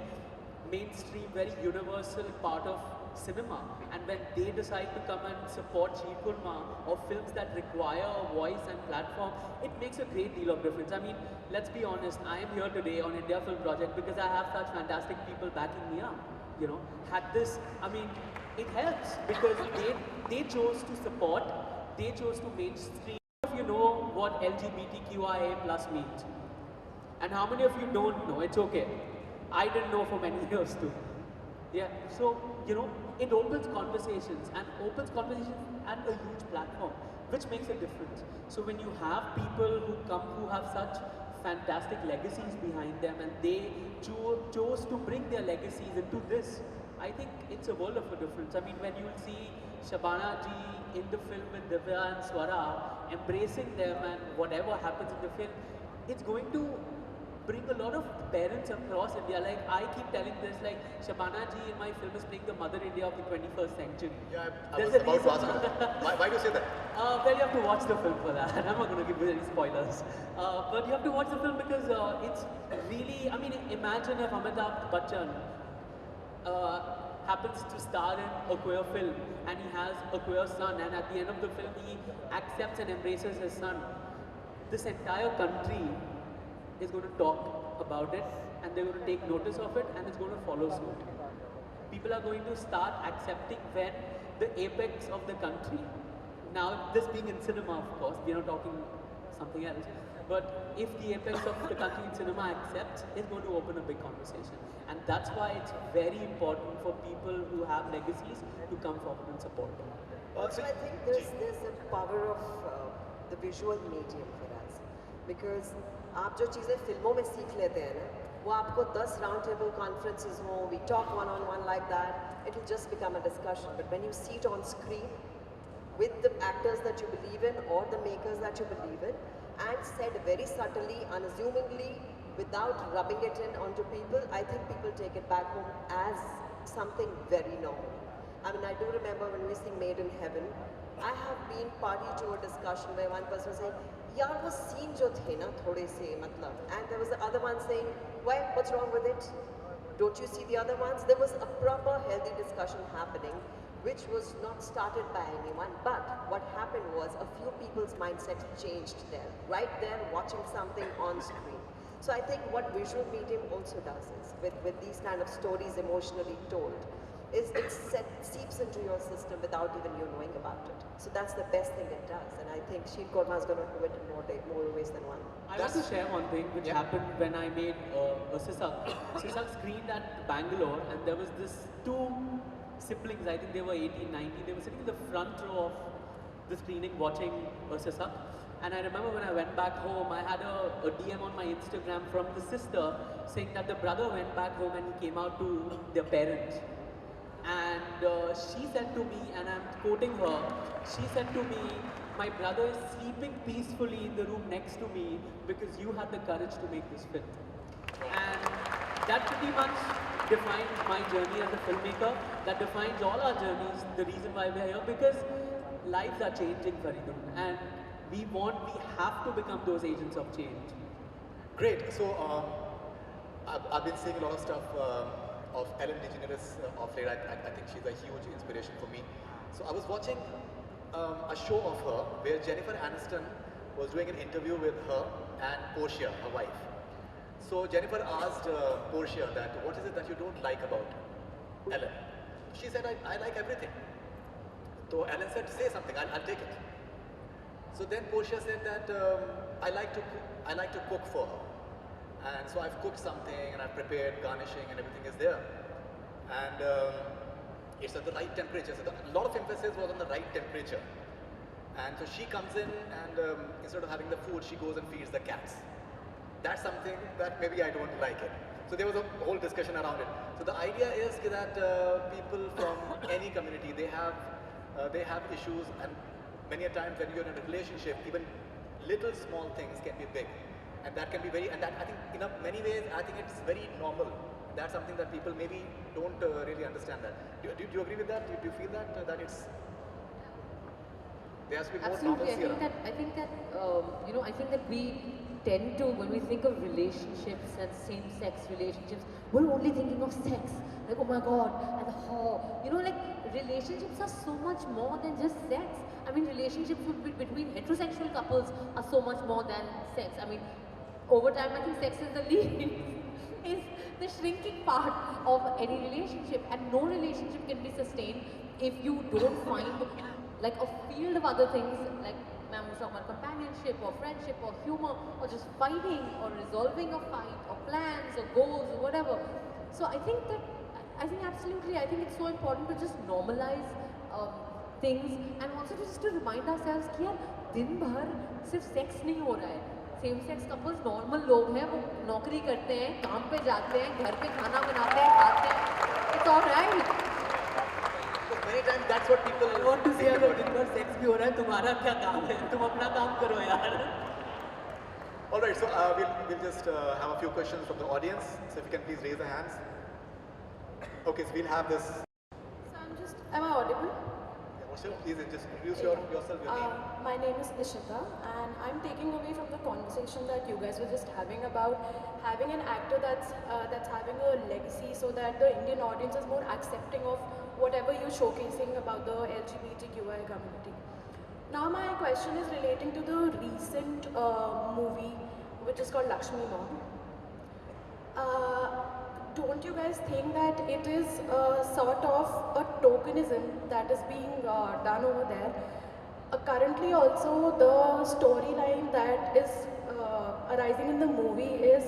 mainstream, very universal part of cinema, and when they decide to come and support Sheer Kurma or films that require a voice and platform, it makes a great deal of difference. I mean, let's be honest, I am here today on India Film Project because I have such fantastic people backing me up. You know, had this, I mean, it helps because they chose to support, they chose to mainstream. If you know what LGBTQIA plus means, and how many of you don't know, it's okay. I didn't know for many years too. Yeah, so, you know, it opens conversations and a huge platform, which makes a difference. So when you have people who come who have such fantastic legacies behind them and they chose to bring their legacies into this, I think it's a world of a difference. I mean, when you see Shabana ji in the film with Divya and Swara embracing them and whatever happens in the film, it's going to bring a lot of parents across India. Like, I keep telling this, like, Shabana ji in my film is playing the Mother India of the 21st century. Yeah, I was about to ask you that. Why do you say that? Well, you have to watch the film for that. I'm not going to give you any spoilers. But you have to watch the film because it's really, I mean, imagine if Amitabh Bachchan happens to star in a queer film and he has a queer son, and at the end of the film he accepts and embraces his son. This entire country is going to talk about it and they're going to take notice of it and it's going to follow suit. People are going to start accepting when the apex of the country, now this being in cinema of course, we are not talking something else, but if the apex of the country in cinema accepts, it's going to open a big conversation. And that's why it's very important for people who have legacies to come forward and support them. Also, I think there's a power of the visual medium for us, because आप जो चीज़ें फिल्मों में सीख लेते हैं ना, वो आपको 10 राउंड टेबल कॉन्फ्रेंसेस हो, we talk one-on-one like that, it will just become a discussion. But when you see it on screen with the actors that you believe in or the makers that you believe in, and said very subtly, unassumingly, without rubbing it in onto people, I think people take it back home as something very normal. I mean, I do remember when we were seeing Made in Heaven, I have been party to a discussion where one person was saying, यार वो scene जो थे ना थोड़े से मतलब, and there was the other one saying, why, what's wrong with it? Don't you see the other ones? There was a proper healthy discussion happening, which was not started by anyone, but what happened was a few people's mindset changed there, right there watching something on screen. So I think what visual medium also does is, with these kind of stories emotionally told, is it seeps into your system without even you knowing about it. So that's the best thing it does, and I think Sheer Kurma is going to do it in more ways than one. I want to share one thing which happened when I made Sisak. Sisak screened at Bangalore, and there was this two siblings, I think they were 18, 19, they were sitting in the front row of the screening watching Sisak. And I remember when I went back home, I had a DM on my Instagram from the sister saying that the brother went back home and he came out to their parents. And she said to me, and I'm quoting her, she said to me, my brother is sleeping peacefully in the room next to me because you had the courage to make this film. And that pretty much defines my journey as a filmmaker. That defines all our journeys, the reason why we're here, because lives are changing, Faridun. And we have to become those agents of change. Great. So I've been seeing a lot of stuff of Ellen DeGeneres of late. I think she's a huge inspiration for me. So I was watching a show of her where Jennifer Aniston was doing an interview with her and Portia, her wife. So Jennifer asked Portia that, what is it that you don't like about Ellen? She said, I like everything. So Ellen said, say something, I'll take it. So then Portia said that I like to cook for her. And so I've cooked something and I've prepared garnishing and everything is there. And it's at the right temperature. So a lot of emphasis was on the right temperature. And so she comes in and instead of having the food, she goes and feeds the cats. That's something that maybe I don't like it. So there was a whole discussion around it. So the idea is that people from any community, they have issues, and many a times when you're in a relationship, even little small things can be big. And that can be and that I think in many ways, I think it's very normal. That's something that people maybe don't really understand that. Do you agree with that? Do you feel that, that it's... There has to be more Absolutely. normalcy around. I think that I think that we tend to, when we think of relationships and same-sex relationships, we're only thinking of sex. Like, oh my God, and like relationships are so much more than just sex. I mean, relationships between heterosexual couples are so much more than sex. I mean, over time, I think sex is the least, is the shrinking part of any relationship, and no relationship can be sustained if you don't find like a field of other things, like ma'am was talking about companionship or friendship or humor or just fighting or resolving a fight or plans or goals or whatever. So I think absolutely, I think it's so important to just normalize things, and also just to remind ourselves कि यार दिन भर सिर्फ sex नहीं हो रहा है. Same sex couples normal लोग हैं, वो नौकरी करते हैं, काम पे जाते हैं, घर पे खाना बनाते हैं, खाते हैं. It's all right. So many times that's what people want to say, think अगर about. दिन भर सेक्स भी हो रहा है, तुम्हारा क्या काम है? तुम अपना काम करो यार. All right, so we'll just have a few questions from the audience. So if you can please raise your hands. Okay, so we'll have this. Am I audible? Please just introduce yourself, your name. My name is Nishita, and I'm taking away from the conversation that you guys were just having about having an actor that's having a legacy, so that the Indian audience is more accepting of whatever you're showcasing about the LGBTQI community. Now my question is relating to the recent movie, which is called Lakshmi Mom. Don't you guys think that it is sort of a tokenism that is being done over there? Currently also the storyline that is arising in the movie is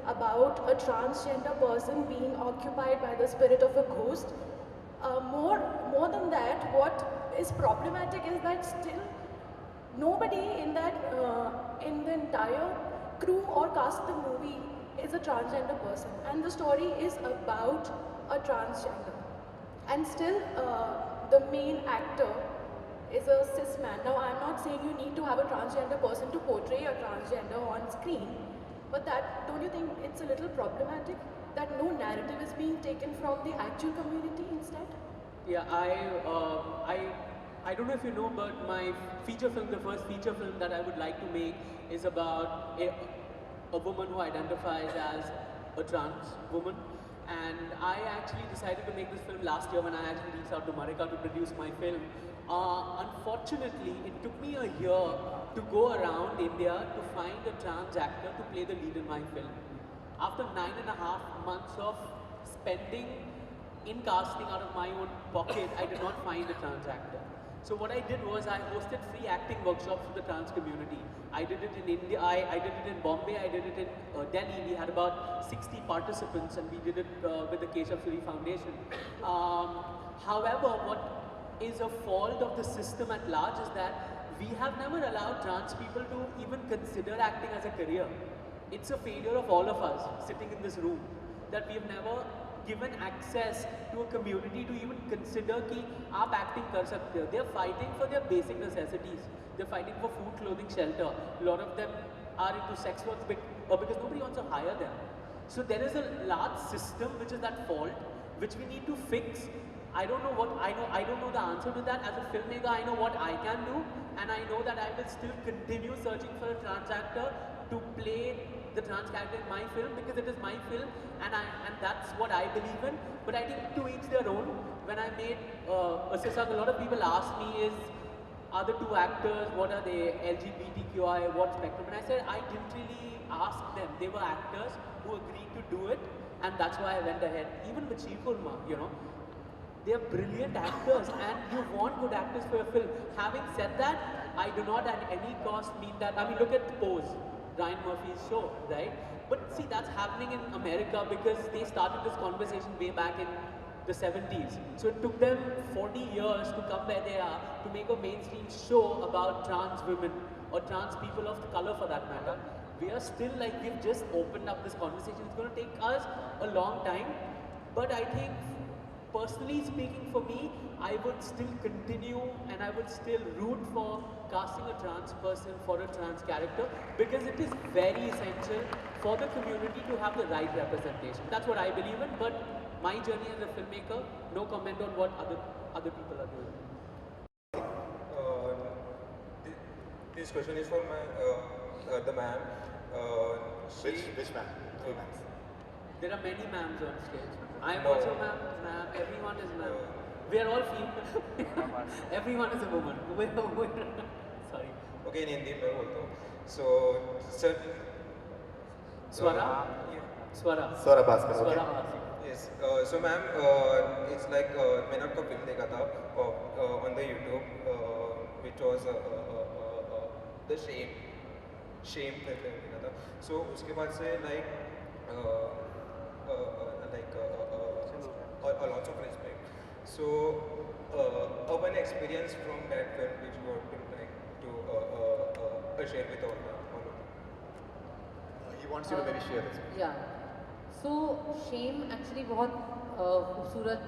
about a transgender person being occupied by the spirit of a ghost. More than that, what is problematic is that still nobody in that in the entire crew or cast of the movie is a transgender person, and the story is about a transgender, and still the main actor is a cis man. Now I'm not saying you need to have a transgender person to portray a transgender on screen, but that, don't you think it's a little problematic that no narrative is being taken from the actual community instead? Yeah, I don't know if you know, but my feature film, the first feature film that I would like to make is about a woman who identifies as a trans woman. And I actually decided to make this film last year when I actually reached out to Marika to produce my film. Unfortunately, it took me a year to go around India to find a trans actor to play the lead in my film. After 9.5 months of spending in casting out of my own pocket, I did not find a trans actor. So what I did was I hosted free acting workshops for the trans community. I did it in India, I did it in Bombay, I did it in Delhi. We had about 60 participants, and we did it with the Keshav Suri Foundation. However, what is a fault of the system at large is that we have never allowed trans people to even consider acting as a career. It's a failure of all of us sitting in this room, that we have never given access to a community to even consider कि आप acting कर सकते हो. They're fighting for their basic necessities. They're fighting for food, clothing, shelter. A lot of them are into sex work because nobody wants to hire them. So there is a large system which is at fault, which we need to fix. I don't know the answer to that. As a filmmaker, I know what I can do, and I know that I will still continue searching for a trans actor to play the trans character in my film, because it is my film, and that's what I believe in. But I think to each their own. When I made Sisak, a lot of people asked me, are the two actors, what are they, LGBTQI, what spectrum? And I said, I didn't really ask them. They were actors who agreed to do it, and that's why I went ahead. Even with Sheer Khurma, they are brilliant actors, and you want good actors for your film. Having said that, I do not at any cost mean that. I mean, look at Pose, Ryan Murphy's show, right? But see, that's happening in America because they started this conversation way back in the 70s. So it took them 40 years to come where they are to make a mainstream show about trans women or trans people of color for that matter. We are still like, we've just opened up this conversation. It's going to take us a long time. But I think, personally speaking for me, I would still continue and I would still root for casting a trans person for a trans character, because it is very essential for the community to have the right representation. That's what I believe in, but my journey as a filmmaker, no comment on what other people are doing. This question is for the ma'am. Which ma'am? Three ma'ams. There are many ma'ams on stage. I am also ma'am. Everyone is ma'am. We are all female. Everyone is a woman. Sorry. Okay, in Hindi मैं बोलता हूँ. So, sir. Swara. Swara Bhaskar. Swara Okay. Bhaskar. Yes. So, ma'am, it's like मैंने आपका film देखा था on the YouTube, which was the shame film देखा था. So उसके बाद से like a lot of respect. So an experience from that film which you would like to share with all of He wants you to maybe share this. Yeah. So Shame actually बहुत खूबसूरत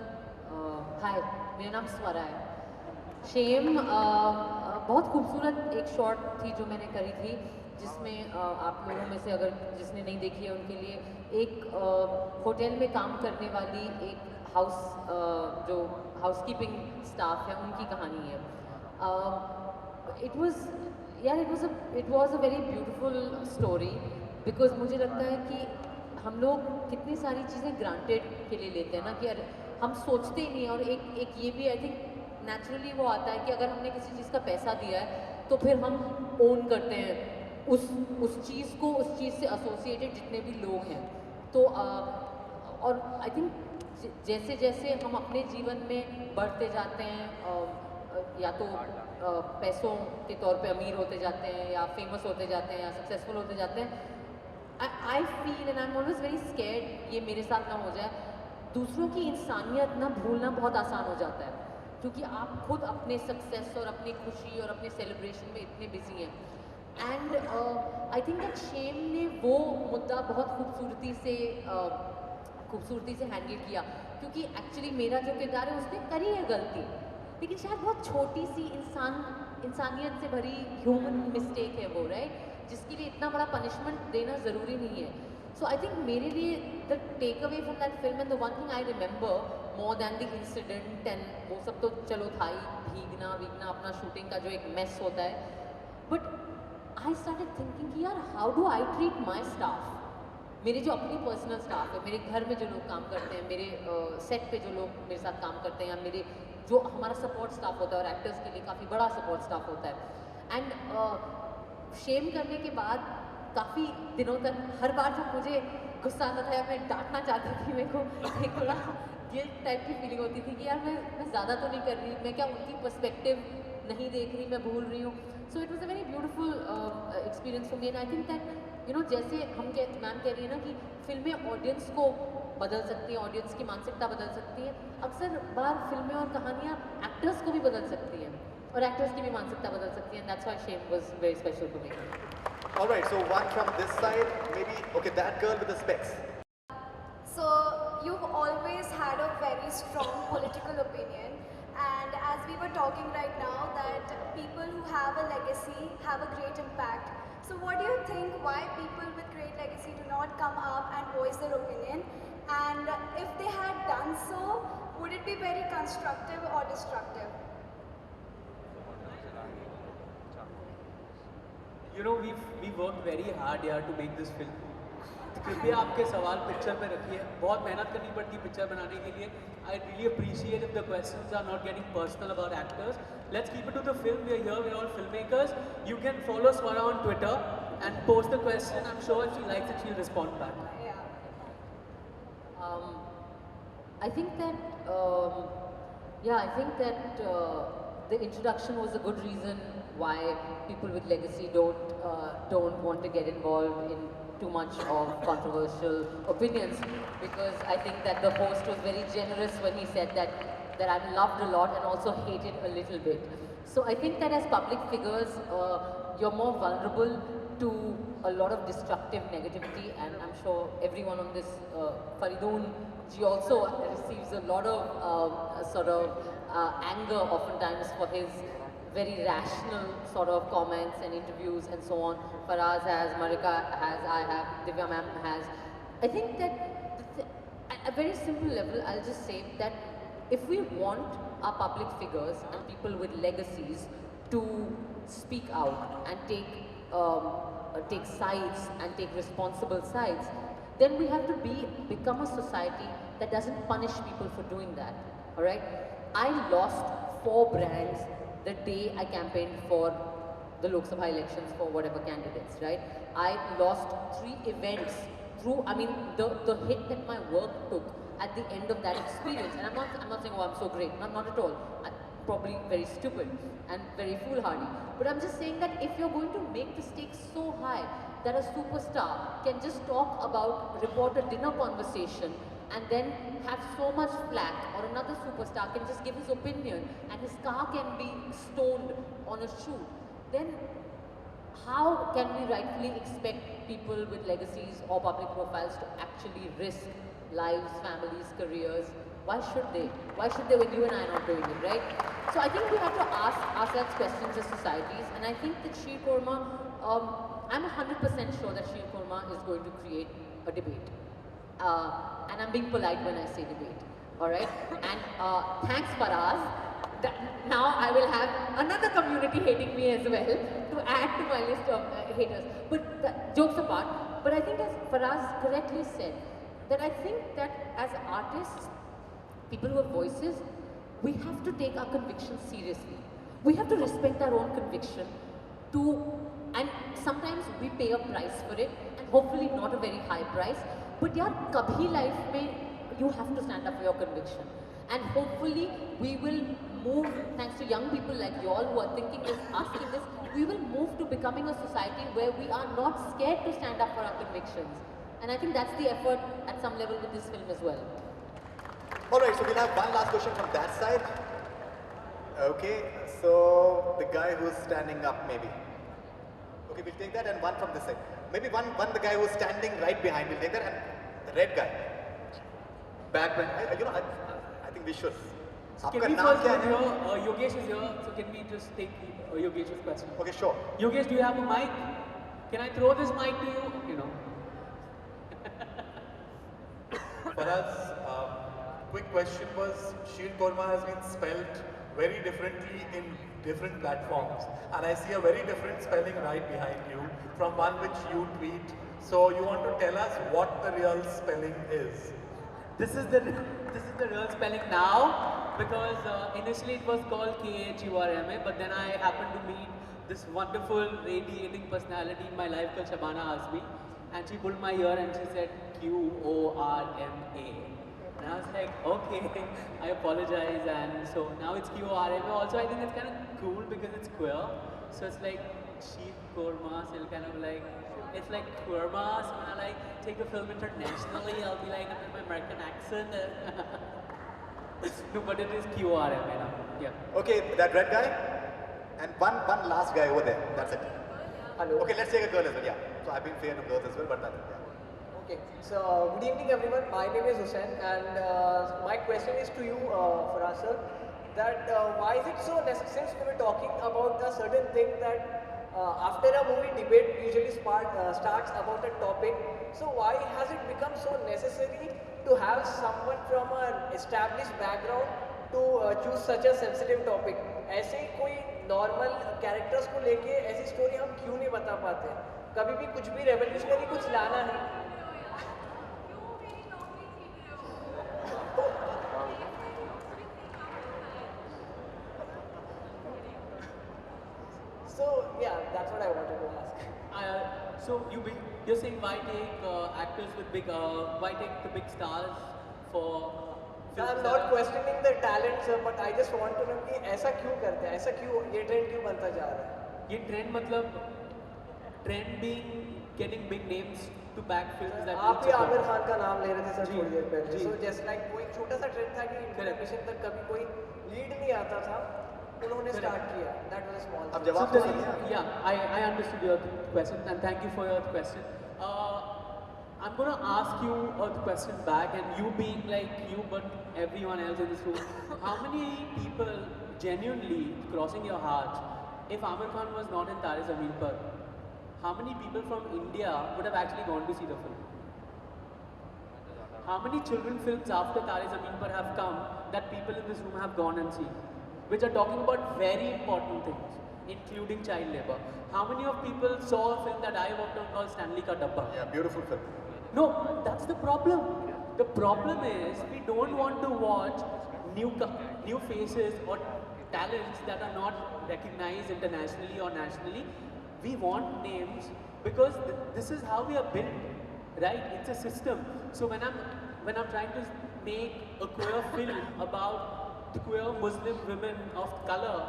हाय मेरा नाम स्वरा है. Shame बहुत खूबसूरत एक shot थी जो मैंने करी थी जिसमें आप लोगों में से अगर जिसने नहीं देखी है उनके लिए एक होटल में काम करने वाली एक जो हाउसकीपिंग स्टाफ है उनकी कहानी है. It was a very beautiful story because मुझे लगता है कि हम लोग कितनी सारी चीज़ें ग्रांटेड के लिए लेते हैं ना कि यार हम सोचते ही नहीं हैं. और एक ये भी आई थिंक नेचुरली वो आता है कि अगर हमने किसी चीज़ का पैसा दिया है तो फिर हम ओन करते हैं उस चीज़ को, उस चीज़ से एसोसिएटेड जितने भी लोग हैं. तो और आई थिंक जैसे जैसे हम अपने जीवन में बढ़ते जाते हैं या तो पैसों के तौर पे अमीर होते जाते हैं या फेमस होते जाते हैं या सक्सेसफुल होते जाते हैं, I feel and I am always very scared ये मेरे साथ ना हो जाए. दूसरों की इंसानियत ना भूलना बहुत आसान हो जाता है क्योंकि आप खुद अपने सक्सेस और अपनी खुशी और अपने सेलिब्रेशन में इतने बिजी हैं. And I think that Shame ने वो मुद्दा बहुत खूबसूरती से हैंडल किया क्योंकि एक्चुअली मेरा जो किरदार है उसने करी है गलती लेकिन शायद बहुत छोटी सी इंसानियत से भरी ह्यूमन मिस्टेक है वो, राइट, जिसके लिए इतना बड़ा पनिशमेंट देना ज़रूरी नहीं है. सो आई थिंक मेरे लिए the takeaway from that film and the one thing I remember more than the incident and वो सब तो चलो था ही, भीगना अपना शूटिंग का जो एक मेस होता है, बट आई स्टार्टेड थिंकिंग कि यार how do I treat my staff. मेरे जो अपनी पर्सनल स्टाफ है, मेरे घर में जो लोग काम करते हैं, मेरे सेट पे जो लोग मेरे साथ काम करते हैं या मेरे जो हमारा सपोर्ट स्टाफ होता है और एक्टर्स के लिए काफ़ी बड़ा सपोर्ट स्टाफ होता है. एंड शेम करने के बाद काफ़ी दिनों तक हर बार जब मुझे गुस्सा आता था या मैं डांटना चाहती थी, मेरे को एक थोड़ा गिल्ट टाइप की फीलिंग होती थी कि यार मैं ज़्यादा तो नहीं कर रही, मैं क्या उनकी पर्सपेक्टिव नहीं देख रही, मैं भूल रही हूँ. So it was a very beautiful experience for me. And I think that जैसे मैम कह रही है ना कि फिल्में ऑडियंस को बदल सकती हैं, ऑडियंस की मानसिकता बदल सकती है, अक्सर बार फिल्में और कहानियाँ एक्टर्स को भी बदल सकती हैं और एक्टर्स की भी मानसिकता बदल सकती है. And that's why Shame was very special for me. Alright, so one from this side, maybe, okay, that girl with the specs. So, you've always had a very strong political opinion, and as we were talking right now, that people who have a legacy have a great impact. So, what do you think, why people with great legacy do not come up and voice their opinion? And if they had done so, would it be very constructive or destructive? You know, we worked very hard here to make this film. कृपया आपके सवाल picture पे रखिए, बहुत मेहनत करनी पड़ती है पिक्चर बनाने के लिए. I really appreciate if the questions are not getting personal about actors. Let's keep it to the film. We are here, we are all filmmakers. You can follow Swara on Twitter and post the question. I'm sure if she likes it, she'll respond back. I think that the introduction was a good reason why people with legacy don't want to get involved in too much of controversial opinions, because I think that the host was very generous when he said that I'm loved a lot and also hated a little bit. So I think that as public figures, you're more vulnerable to a lot of destructive negativity, and I'm sure everyone on this, Faridoon ji also receives a lot of anger oftentimes for his very rational sort of comments and interviews and so on. Faraz has, Marika has, I have, Divya ma'am has. I think that at a very simple level, I'll just say that if we want our public figures and people with legacies to speak out and take sides and take responsible sides, then we have to become a society that doesn't punish people for doing that. All right? I lost 4 brands the day I campaigned for the Lok Sabha elections for whatever candidates, right? I lost 3 events through, I mean, the hit that my work took at the end of that experience. And I'm not saying, oh, I'm so great. Not at all. I'm probably very stupid and very foolhardy. But I'm just saying that if you're going to make the stakes so high that a superstar can just talk about, report a dinner conversation and then have so much flack, or another superstar can just give his opinion and his car can be stoned on a shoot, then how can we rightfully expect people with legacies or public profiles to actually risk lives, families, careers? Why should they? Why should they when you and I are not doing it, right? So I think we have to ask ourselves questions as societies, and I think that Sheer Korma, I'm 100% sure that Sheer Korma is going to create a debate. And I'm being polite when I say debate, all right? And thanks Faraz. Now I will have another community hating me as well to add to my list of haters. But jokes apart, but I think as Faraz correctly said, that I think that as artists, people who have voices, we have to take our convictions seriously. We have to respect our own conviction and sometimes we pay a price for it, and hopefully not a very high price. But yaar, kabhi life mein you have to stand up for your conviction. And hopefully we will move, thanks to young people like you all who are thinking this, asking this, we will move to becoming a society where we are not scared to stand up for our convictions. And I think that's the effort at some level with this film as well. Alright, so we'll have one last question from that side. Okay, so the guy who's standing up maybe. Okay, we'll take that, and one from this side. Maybe one the guy who's standing right behind, we'll take that, and the red guy. Back when, I think we should. Can we first hear, Yogesh is here, so can we just take Yogesh's question? Okay, sure. Yogesh, do you have a mic? Can I throw this mic to you? You know. Faraz, quick question was, Sheer Korma has been spelled very differently in different platforms, and I see a very different spelling right behind you from one which you tweet. So you want to tell us what the real spelling is? This is the real spelling now, because initially it was called KHURMA, but then I happened to meet this wonderful radiating personality in my life called Shabana Azmi, and she pulled my ear and she said QORMA. And I was like, okay, I apologize, and so now it's QORMA. Also, I think it's kind of cool because it's queer, so it's like Sheer Korma, so kind of like, it's like Korma, so when I like take a film internationally, I'll be like with my American accent. No, but it is QRM, yeah. Okay, that red guy, and one last guy over there. That's it. Hello. Okay, let's take a girl as well. Yeah. So I've been fair to girls as well, but that's it. Yeah. Okay, so good evening everyone, my name is Hussain, and my question is to you, Faraz sir, that why is it so necessary, since we were talking about a certain thing that after a movie debate usually starts about a topic, so why has it become so necessary to have someone from an established background to choose such a sensitive topic? ऐसे ही कोई normal characters को लेके ऐसी story हम क्यों नहीं बता पाते? कभी भी कुछ भी रेवोल्यूशनरी कुछ लाना है. So yeah, that's what I wanted to ask. So you're saying why take actors with why take the big stars for? I'm not questioning the talent, sir, but I just want to know कि ऐसा क्यों करते हैं, ऐसा क्यों ये trend क्यों बनता जा रहा है? ये ट्रेंड मतलब trend being getting big names to back films that. आप ही आमिर खान का नाम ले रहे थे सर थोड़ी देर पहले. So just like कोई छोटा सा ट्रेंड था कि इंटरनेशनल तक कभी कोई लीड नहीं आता था, उन्होंने स्टार्ट किया. That was a small. अब जवाब तो yeah, I understood your question and thank you for your question. I'm going to ask you a question back, and you being like you but everyone else in this room, how many people genuinely crossing your heart, if Aamir Khan was not in Tare Zameen Par, how many people from India would have actually gone to see the film? How many children films after Tare Zameen Par have come that people in this room have gone and seen, which are talking about very important things? including child labor. How many of people saw a film that I worked on called Stanley Ka Dabba? Yeah, beautiful film. No, that's the problem. The problem is we don't want to watch new faces or talents that are not recognized internationally or nationally. We want names because this is how we are built, right? It's a system. So when I'm trying to make a queer film about the queer Muslim women of color,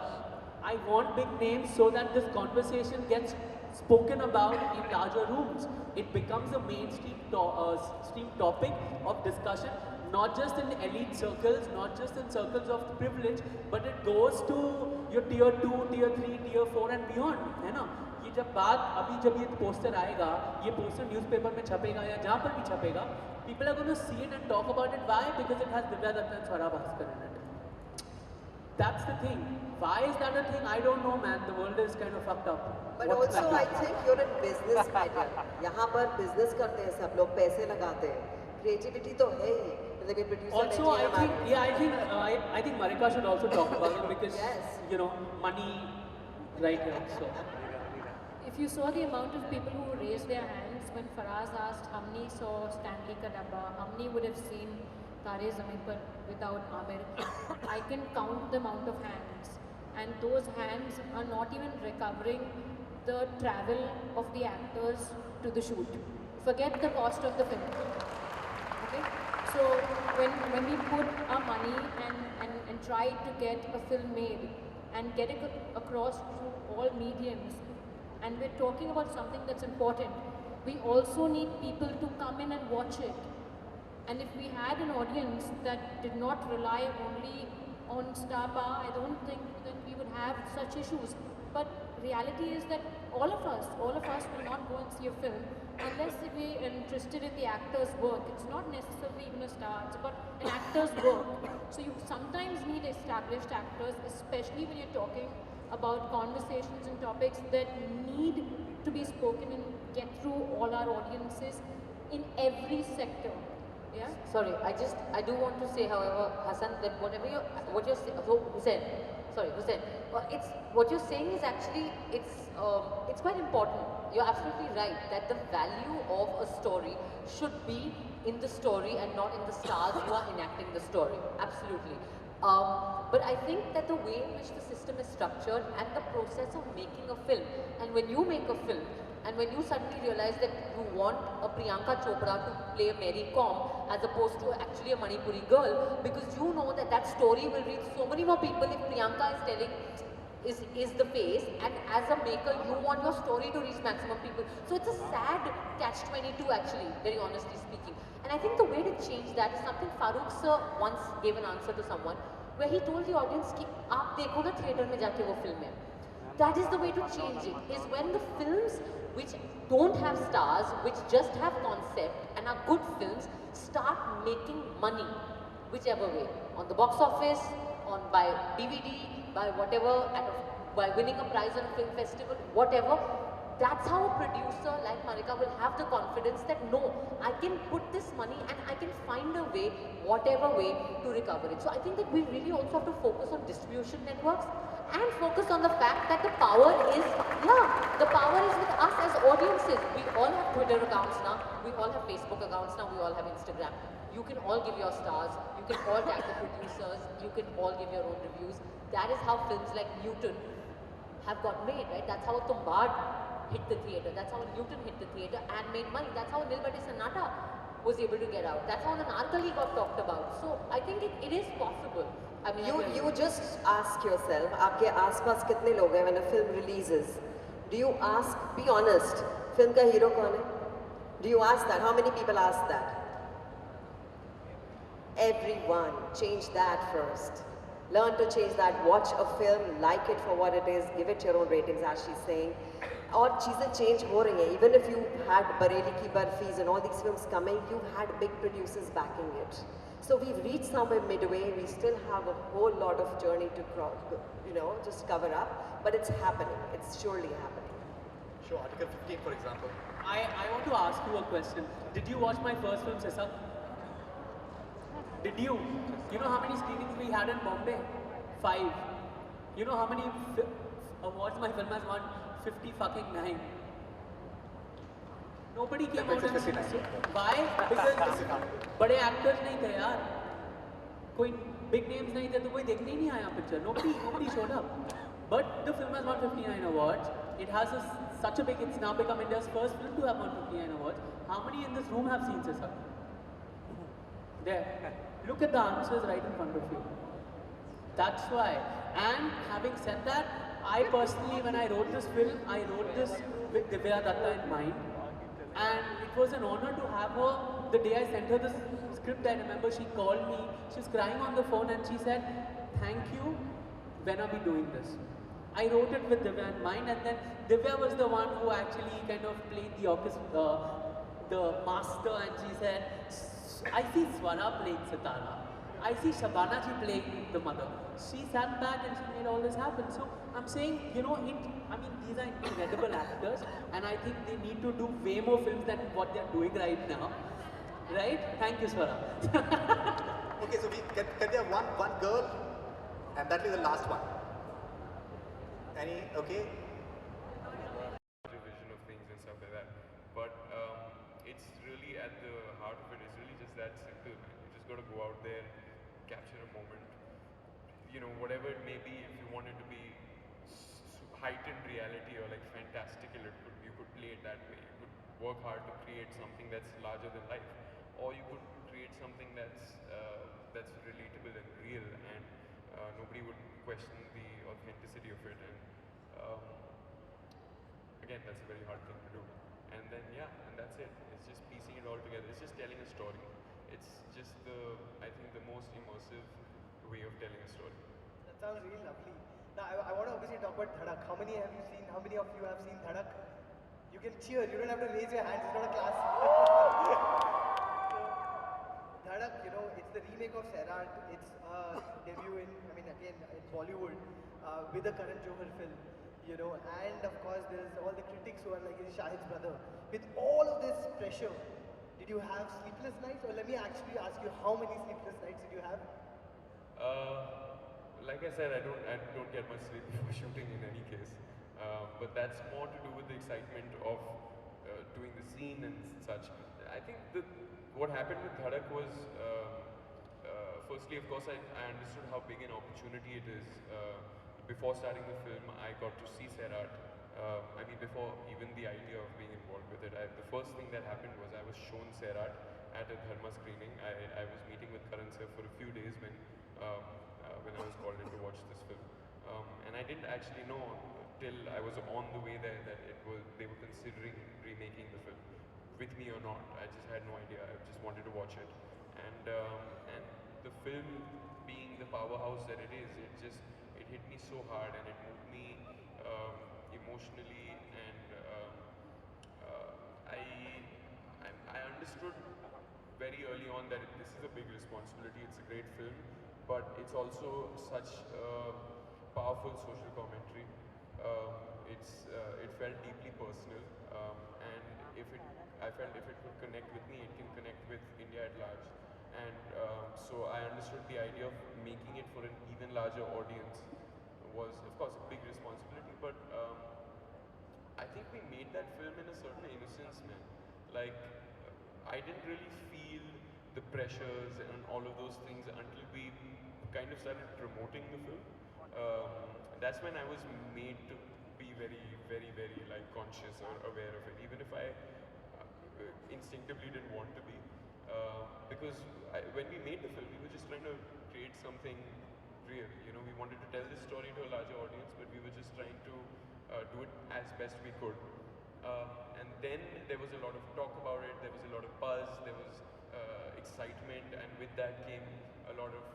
I want big names so that this conversation gets spoken about in larger rooms. It becomes a mainstream stream topic of discussion, not just in elite circles, not just in circles of privilege, but it goes to your tier 2, tier 3, tier 4 and beyond, है ना? ये जब ये poster आएगा, ये poster newspaper में छपेगा या जहाँ पर भी छपेगा, people are going to see it and talk about it. Why? Because it has Divya Datta and Swara Bhaskar in it. That's the thing. Why is that a thing? I don't know, man. The world is kind of fucked up. But What's also, I lacking? think you're in business, my dear. यहाँ पर business करते हैं सब लोग, पैसे लगाते हैं. Creativity तो है ही. मतलब ये producer Also, I think Marika should also talk about it because you know money, right here. So. If you saw the amount of people who raised their hands when Faraz asked how many saw Stanley Ka Dabba, how many would have seen Tare Zameen Par without Amir, I can count the amount of hands, and those hands are not even recovering the travel of the actors to the shoot. Forget the cost of the film. Okay? So when we put our money and try to get a film made and get it across through all mediums, and we're talking about something that's important, we also need people to come in and watch it. And if we had an audience that did not rely only on Star Power, I don't think that we would have such issues. But reality is that all of us will not go and see a film unless we are interested in the actor's work. It's not necessarily even a star, it's about an actor's work. So you sometimes need established actors, especially when you're talking about conversations and topics that need to be spoken and get through all our audiences in every sector. Yeah? Sorry, I do want to say, however, Hassan, that what you're saying, Hussain, what you're saying is actually, it's quite important. You're absolutely right that the value of a story should be in the story and not in the stars who are enacting the story. Absolutely. But I think that the way in which the system is structured and the process of making a film, and when you make a film, and when you suddenly realize that you want a Priyanka Chopra to play Mary Kom as opposed to actually a Manipuri girl, because you know that that story will reach so many more people if Priyanka is telling is the face, and as a maker you want your story to reach maximum people. So it's a sad catch-22 actually, very honestly speaking. And I think the way to change that is something Farooq sir once gave an answer to someone, where he told the audience ki aap dekho na theater mein jaake wo film hai. That is the way to change it, is when the films which don't have stars, which just have concept and are good films, start making money, whichever way, on the box office, by DVD, by whatever, by winning a prize on a film festival, whatever. That's how a producer like Marika will have the confidence that no, I can put this money and I can find a way, whatever way, to recover it. So I think that we really also have to focus on distribution networks and focus on the fact that the power is with us as audiences. We all have Twitter accounts now, we all have Facebook accounts now, we all have Instagram. You can all give your stars, you can all tag the producers, you can all give your own reviews. That is how films like Newton have got made, right? That's how Tumbad hit the theatre, that's how Newton hit the theatre and made money. That's how Nilbati Sonata was able to get out. That's how Anarkali got talked about. So I think it is possible. I mean, you just ask yourself, आपके आसपास कितने लोग हैं when a film releases? Do you ask, be honest, film का hero कौन है? Do you ask that? How many people ask that? Everyone, change that first. Learn to change that. Watch a film, like it for what it is, give it your own ratings, as she's saying. और चीज़ें change हो रही हैं. Even if you had Bareilly Ki Barfis and all these films coming, you had big producers backing it. So we've reached somewhere midway. We still have a whole lot of journey to just cover up. But it's happening. It's surely happening. Sure. Article 15, for example. I want to ask you a question. Did you watch my first film, Sisa? Did you? You know how many screenings we had in Bombay? 5. You know how many awards my film has won 50 fucking 9. Nobody came out and said why? Because बड़े actors नहीं थे यार, कोई big names नहीं थे तो कोई देखने ही नहीं आया picture. Nobody showed up. But the film has won 59 awards. It has such a big. It's now become India's first film to have won 59 awards. How many in this room have seen Sisak? There. Look at the answers right in front of you. That's why. And having said that, I personally, when I wrote this film, I wrote this with Divya Datta in mind. And it was an honor to have her. The day I sent her the script, I remember she called me. She was crying on the phone and she said, "Thank you. When are we doing this?" I wrote it with Divya in mind, and then Divya was the one who actually kind of played the orchestra, the master, and she said, "I see Swara playing Sitara. I see Shabana ji playing the mother." She sat back and she made all this happen. So I'm saying, you know, these are incredible actors, and I think they need to do way more films than what they're doing right now. Right? Thank you, Swara. Okay, so we can there one girl, and that is the last one. Okay? Vision of things and stuff like that. But it's really at the heart of it, it's really just that simple, man. You just got to go out there, capture a moment. You know, whatever it may be, if you want it to be heightened reality or like fantastical, you could play it that way. You could work hard to create something that's larger than life, or you could create something that's relatable and real, and nobody would question the authenticity of it. And again, that's a very hard thing to do. And then and that's it. It's just piecing it all together. It's just telling a story. It's just I think the most immersive way of telling a story. That sounds really lovely. Now, I want to obviously talk about Dhadak. How many of you have seen Dhadak? You can cheer. You don't have to raise your hands. It's not a class. So, Dhadak, you know, it's the remake of Sairat. It's a debut in Bollywood with a Karan Johar film. You know, and of course there's all the critics who are like, he's Shahid's brother. With all of this pressure, did you have sleepless nights? Or let me actually ask you, how many sleepless nights did you have? Like I said, I don't get much sleep before shooting in any case. But that's more to do with the excitement of doing the scene and such. I think what happened with Dhadak was, firstly, of course, I understood how big an opportunity it is. Before starting the film, I got to see Sairat. Before even the idea of being involved with it, the first thing that happened was I was shown Sairat at a Dharma screening. I was meeting with Karan sir for a few days when I was called in to watch this film. And I didn't actually know till I was on the way there that they were considering remaking the film with me or not. I just had no idea. I just wanted to watch it. And the film being the powerhouse that it is, it hit me so hard and it moved me emotionally, and I understood very early on that this is a big responsibility. It's a great film, but it's also such a powerful social commentary. It felt deeply personal, and I felt if it could connect with me, it can connect with India at large. And so I understood the idea of making it for an even larger audience was, of course, a big responsibility, but I think we made that film in a certain innocence, man. Like, I didn't really feel the pressures and all of those things until we kind of started promoting the film. That's when I was made to be very, very, very like conscious or aware of it, even if I instinctively didn't want to be. Because when we made the film, we were just trying to create something real. You know, we wanted to tell this story to a larger audience, but we were just trying to do it as best we could. And then there was a lot of talk about it, there was a lot of buzz, there was excitement, and with that came a lot of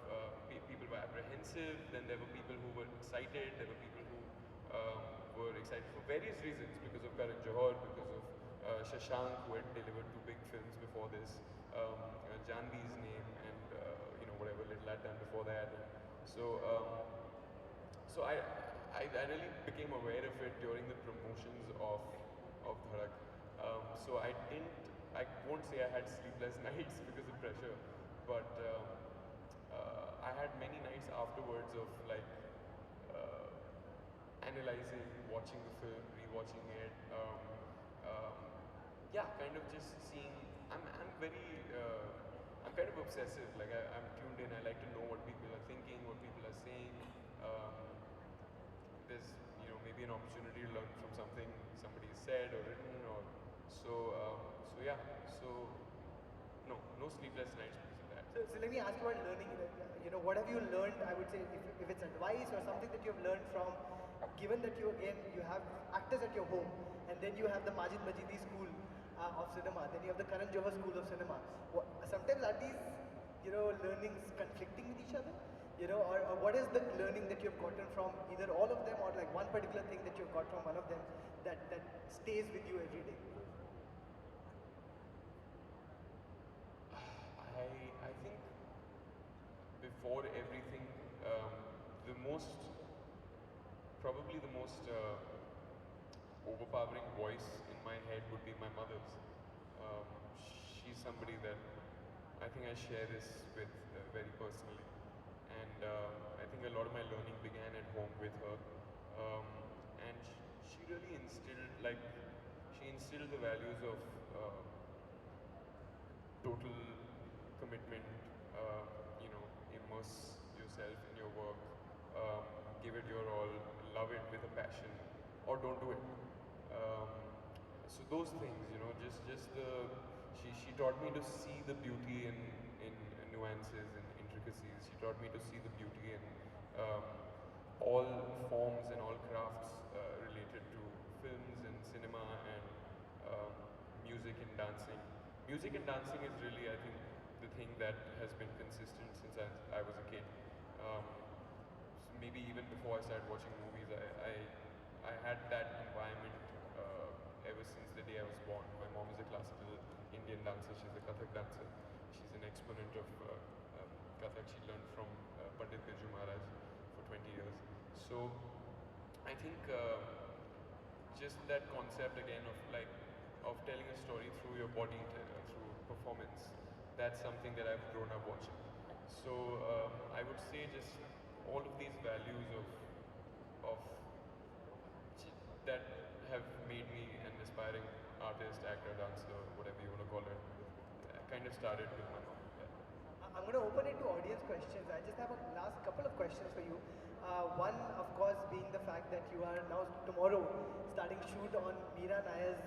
people were apprehensive, then there were people who were excited, there were people who were excited for various reasons, because of Karan Johar, because of Shashank, who had delivered 2 big films before this, Janvi's name, and whatever little I'd done before that. And so I really became aware of it during the promotions of Dhadak. So I won't say I had sleepless nights because of pressure, but I had many nights afterwards of like analyzing, watching the film, rewatching it. Yeah, kind of just seeing. I'm very. I'm kind of obsessive. Like I'm tuned in. I like to know what people are thinking, what people are saying. There's maybe an opportunity to learn from something somebody said or written or so yeah. So no sleepless nights because of that. So let me ask you about learning. What have you learned? I would say if it's advice or something that you have learned from, given that you have actors at your home, and then you have the Majid Majidi School of cinema, then you have the Karan Johar School of cinema. Sometimes are these learnings conflicting with each other? Or what is the learning that you've gotten from either all of them or like one particular thing that you've got from one of them that stays with you every day? I think before everything, probably the most overpowering voice in my head would be my mother's. She's somebody that I think I share this with very personally. And I think a lot of my learning began at home with her. And she really instilled the values of total commitment, immerse yourself in your work, give it your all, love it with a passion, or don't do it. So those things, she taught me to see the beauty in nuances and intricacies. She taught me to see the beauty in all forms and all crafts related to films and cinema and music and dancing. Music and dancing is really, I think, the thing that has been consistent since I was a kid. So maybe even before I started watching movies, I had that environment ever since the day I was born. My mom is a classical Indian dancer. She's a Kathak dancer. She's an exponent of Kathak. She learned from Pandit Birju Maharaj for 20 years. So I think just that concept again of telling a story through your body, through performance, that's something that I've grown up watching. So I would say just all of these values of that have made me an aspiring artist, actor, dancer, whatever you want to call it, kind of started with my mom. I'm going to open it to audience questions. I just have a last couple of questions for you. One, of course, being the fact that you are now tomorrow starting shoot on Meera Nayar's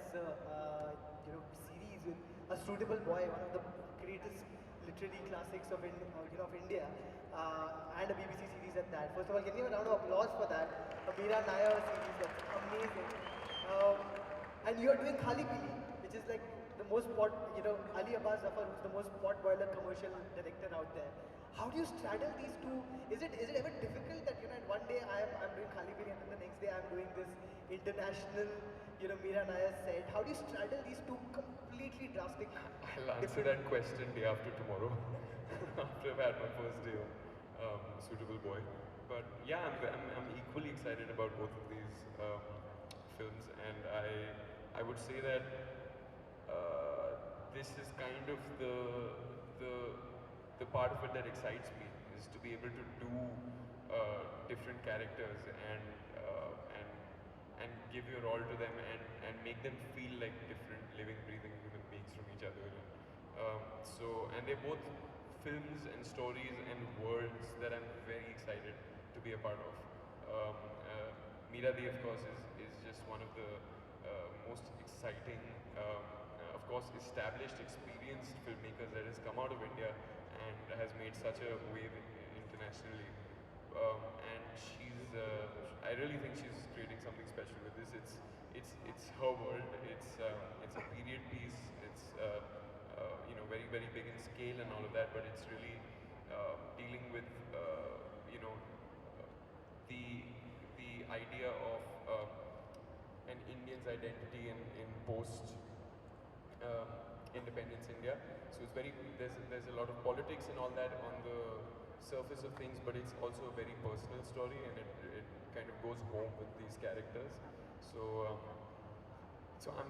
series with A Suitable Boy, one of the greatest literary classics of India, and a BBC series at that. First of all, can you give a round of applause for that? A Meera Nayar series, that's amazing. And you are doing Khali Pili, which is like the most Ali Abbas Zafar, who's the most pot boiler commercial director out there. How do you straddle these two? Is it ever difficult that one day I'm doing Khali Pili and then the next day I'm doing this international Meera Nayar set? How do you straddle these two completely drastic? I'll answer that question day after tomorrow, after I've had my first day of Suitable Boy. But yeah, I'm equally excited about both of these films, and I would say that this is kind of the part of it that excites me, is to be able to do different characters and give your all to them and make them feel like different living, breathing human beings from each other. And they're both films and stories and worlds that I'm very excited to be a part of. Meera Di, of course, is just one of the most exciting, of course, established, experienced filmmakers that has come out of India and has made such a wave internationally. And I really think she's creating something special with this. It's her world. It's a period piece. It's very, very big in scale and all of that, but it's really dealing with the idea of an Indian's identity in post independence India. So it's there's a lot of politics and all that on the surface of things, but it's also a very personal story, and it kind of goes home with these characters. So I'm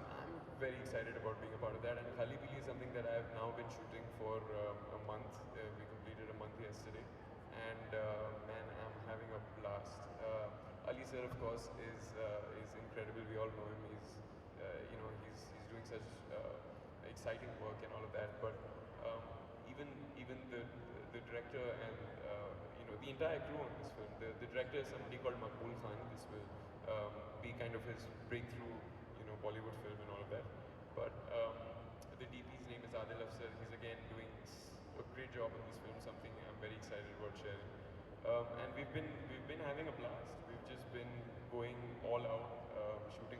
very excited about being a part of that. And Khali Pili is something that I have now been shooting for a month. We completed a month yesterday, and man, I'm having a blast. Ali sir, of course, is incredible. We all know him. He's doing such exciting work and all of that. But even the director and the entire crew on this film. The director is somebody called Maqbool Khan. This will be kind of his breakthrough, Bollywood film and all of that. But the DP's name is Adil Afsar. He's again doing a great job in this film. Something I'm very excited about sharing. And we've been having a blast. We've just been going all out, shooting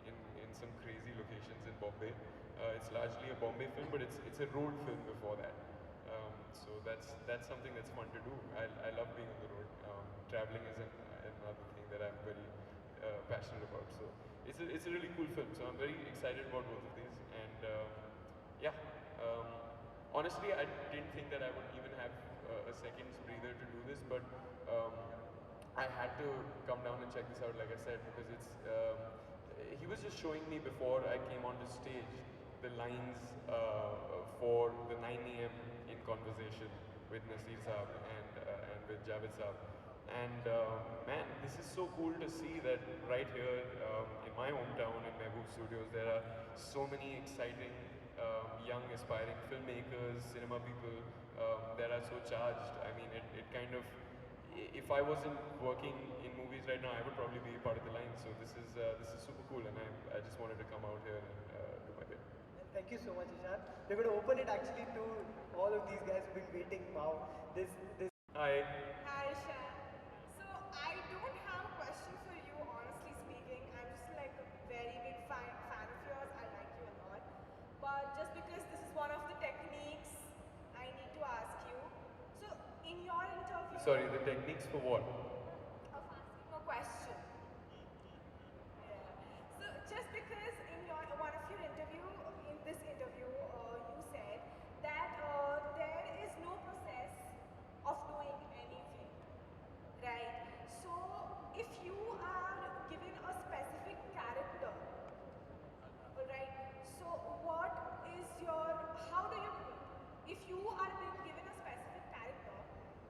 in some crazy locations in Bombay. It's largely a Bombay film, but it's a road film before that. So that's something that's fun to do. I love being on the road. Traveling is another thing that I'm very passionate about. So it's a really cool film. So I'm very excited about both of these. And yeah, honestly, I didn't think that I would even have a second's breather to do this, but I had to come down and check this out, like I said, because he was just showing me before I came onto stage the lines for the 9 AM in conversation with Nasir Saab and with Javed Saab. And man, this is so cool to see that right here in my hometown in Mehboob Studios, there are so many exciting young aspiring filmmakers, cinema people that are so charged. I mean, it kind of, if I wasn't working in movies right now, I would probably be part of the line. So this is super cool, and I just wanted to come out here and do my bit. Thank you so much, Ishan. We're going to open it actually to all of these guys who've been waiting. Wow. Hi. Hi, Ishan. So I don't have a question for you, honestly speaking. I'm just like a very big fan of yours. I like you a lot. But just because this is one of the techniques, I need to ask you. So in your interview... Sorry, the techniques for what? Of asking a question. Yeah. So just because in one of your in this interview, you said that there is no process of doing anything, right? So if you are given a specific character, right? So how do you do it? If you are being given a specific character,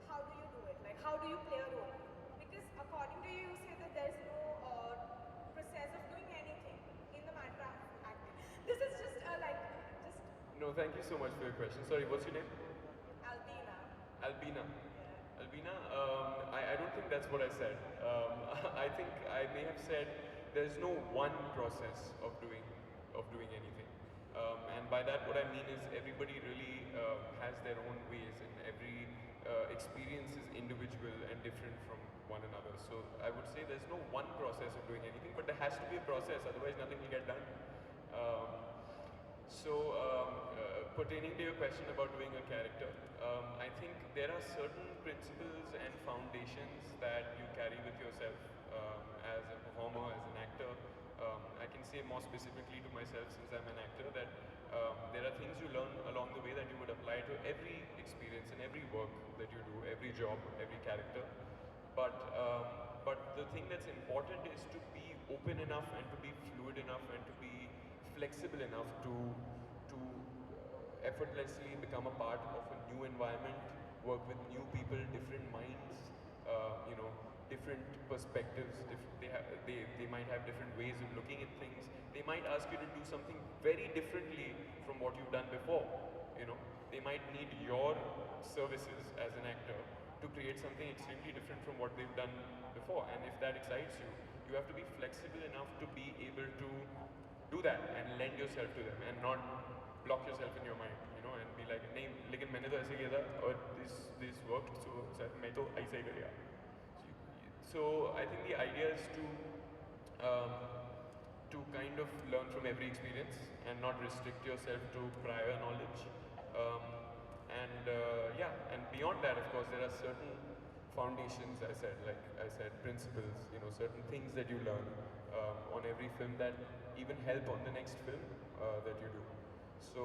how do you do it? Like, how do you play a role? Because according to you, you say that there is no process of doing anything in the matter of acting. This is just No, thank you so much for your question. Sorry, what's your name? Albina. Albina. Yeah. Albina, I don't think that's what I said. I think I may have said there's no one process of doing anything. And by that, what I mean is everybody really has their own ways, and every experience is individual and different from one another. So I would say there's no one process of doing anything, but there has to be a process, otherwise nothing will get done. Pertaining to your question about doing a character, I think there are certain principles and foundations that you carry with yourself as a performer, as an actor. I can say more specifically to myself, since I'm an actor, that there are things you learn along the way that you would apply to every experience and every work that you do, every job, every character. But the thing that's important is to be open enough and to be fluid enough and to be flexible enough to effortlessly become a part of a new environment, work with new people, different minds, different perspectives. They might have different ways of looking at things. They might ask you to do something very differently from what you've done before. They might need your services as an actor to create something extremely different from what they've done before. And if that excites you, you have to be flexible enough to be able to do that and lend yourself to them and not block yourself in your mind, and be like, नहीं, लेकिन मैंने तो ऐसे किया था और this worked, so मैं तो ऐसा ही करेगा. So I think the idea is to kind of learn from every experience and not restrict yourself to prior knowledge. And beyond that, of course, there are certain foundations, principles, certain things that you learn on every film that even help on the next film that you do. So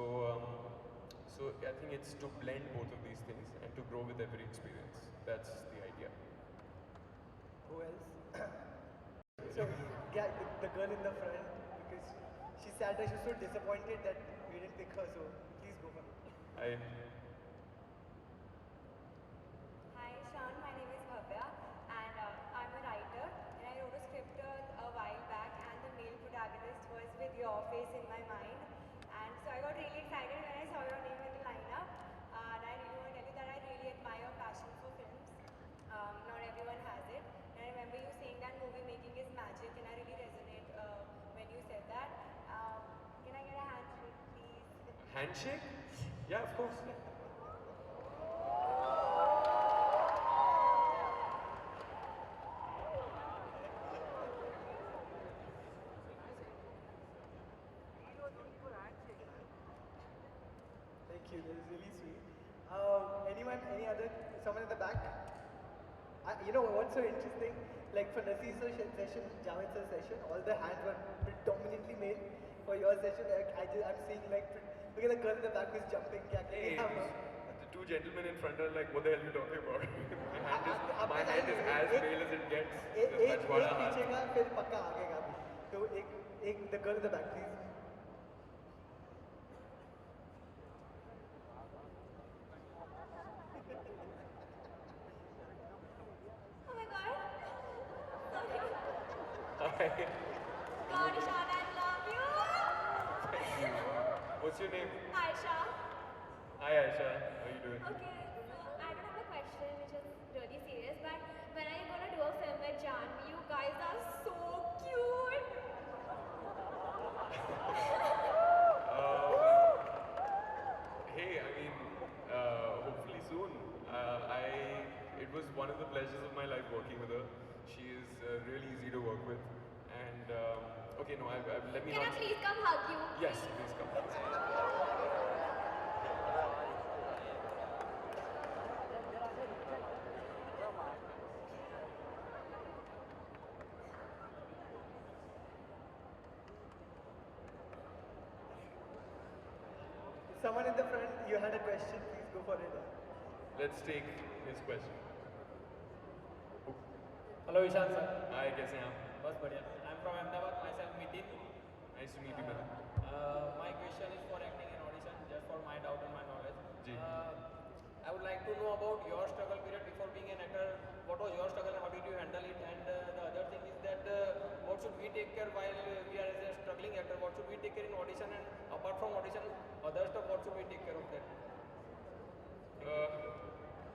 I think it's to blend both of these things and to grow with every experience. That's the idea. Who else? So, yeah, the girl in the front, because she said that she was so disappointed that we didn't pick her, so please go for it. Hi, Sean. My name is Bhavya, and I'm a writer, and I Handshake? Yeah, of course. Thank you, that is really sweet. Any other, someone in the back? You know what's so interesting? Like for Nasir's session, Javed sir's session, all the hands were predominantly male. For your session, I'm seeing like, look at the girl in the back who's jumping. Hey, the two gentlemen in front are like, what the hell are you talking about? my hand is as male as it gets. एक पीछे का फिर पक्का आगे का भी. तो एक the girl in the back, please. Oh my god. Hi. God, Ishan, I love you. What's your name? Aisha. Hi Aisha, how are you doing? Okay, so I don't have a question which is really serious, but when are you gonna do a film with Janvi? You guys are so cute. Hey, I mean, hopefully soon. It was one of the pleasures of my life working with her. She is really easy to work with, and okay, no, let me Can not. I please come hug you? Yes, please come. Someone in the front, you had a question, please go for it. Let's take his question. Hello Ishan sir. Hi, कैसे हैं आप? बस बढ़िया. I'm from Ahmedabad. Myself Nitin. Nice to meet you, brother. My question is for acting and audition, just for my doubt and my knowledge. Ji. I would like to know about your struggle period before being an actor. What was your struggle and how did you handle it? And the other thing is that what should we take care while we are as a struggling actor? What should we take care in audition? And apart from audition, other stuff, what should we take care of that?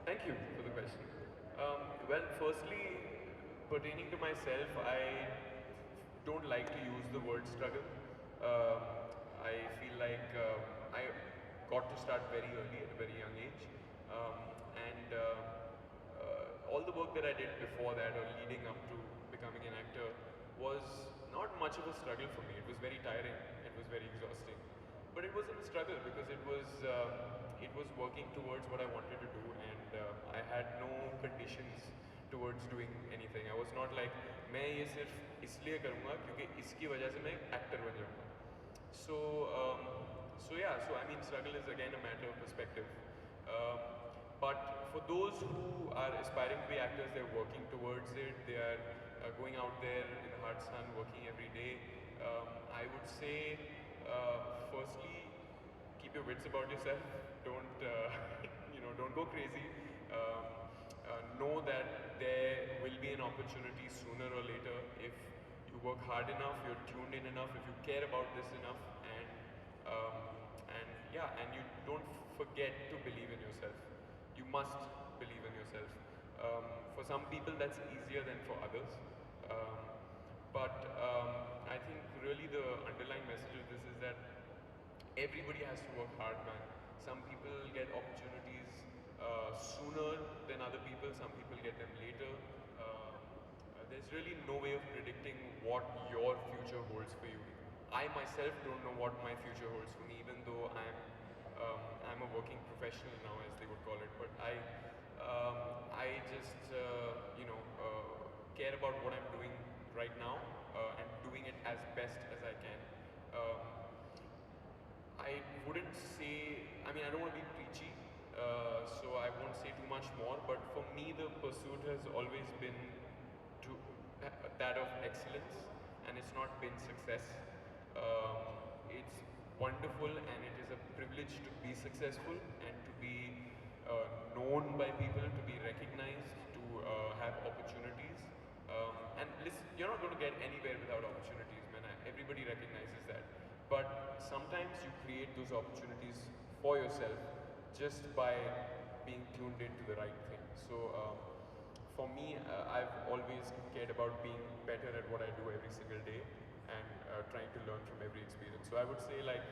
Thank you for the question. Well, firstly, pertaining to myself, I don't like to use the word struggle. I feel like I got to start very early at a very young age. And all the work that I did before that or leading up to becoming an actor was not much of a struggle for me. It was very tiring, it was very exhausting. But it wasn't a struggle because it was working towards what I wanted to do, and I had no conditions towards doing anything. I was not like, मैं ये सिर्फ इसलिए करूँगा क्योंकि इसकी वजह से मैं actor बन जाऊँगा. So yeah, so I mean, struggle is again a matter of perspective. But for those who are aspiring to be actors, they're working towards it, they are going out there in the hard sun, working every day. I would say, firstly, keep your wits about yourself. Don't, don't go crazy. Know that there will be an opportunity sooner or later if you work hard enough, you're tuned in enough, if you care about this enough, and you don't forget to believe in yourself. You must believe in yourself. For some people that's easier than for others. But I think really the underlying message of this is that everybody has to work hard, man. Some people get opportunities sooner than other people, some people get them later. There's really no way of predicting what your future holds for you. I myself don't know what my future holds for me, even though I'm a working professional now, as they would call it. But I just care about what I'm doing right now and doing it as best as I can. I wouldn't say, I mean, I don't want to be preachy, so I won't say too much more, but for me the pursuit has always been that of excellence, and it's not been success. It's wonderful and it is a privilege to be successful and to be known by people, to be recognized, to have opportunities. And listen, you're not going to get anywhere without opportunities, man. Everybody recognizes that. But sometimes you create those opportunities for yourself just by being tuned into the right thing. So for me, I've always cared about being better at what I do every single day and trying to learn from every experience. So I would say, like,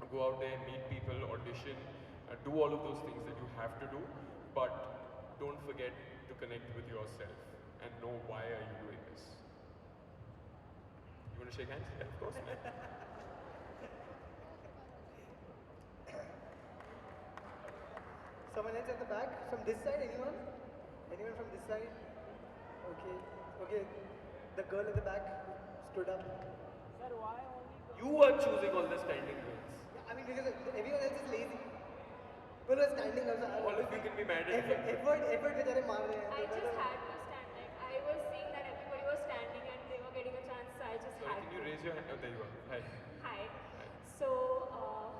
go out there, meet people, audition, do all of those things that you have to do, but don't forget to connect with yourself and know why are you doing this. You want to shake hands? Yeah, of course, man. Someone else at the back? From this side, anyone? Anyone from this side? Okay. Okay. The girl at the back stood up. Sir, why only You are choosing all the standing roles. Yeah, I mean, because everyone else is lazy. People are standing also. All of you can be mad at him. Edward बेचारे मार रहे हैं. I just had to stand. Like I was seeing that everybody was standing and they were getting a chance, so I just Sorry, had can you to. raise your hand? Oh, there you are. Hi. Hi. So,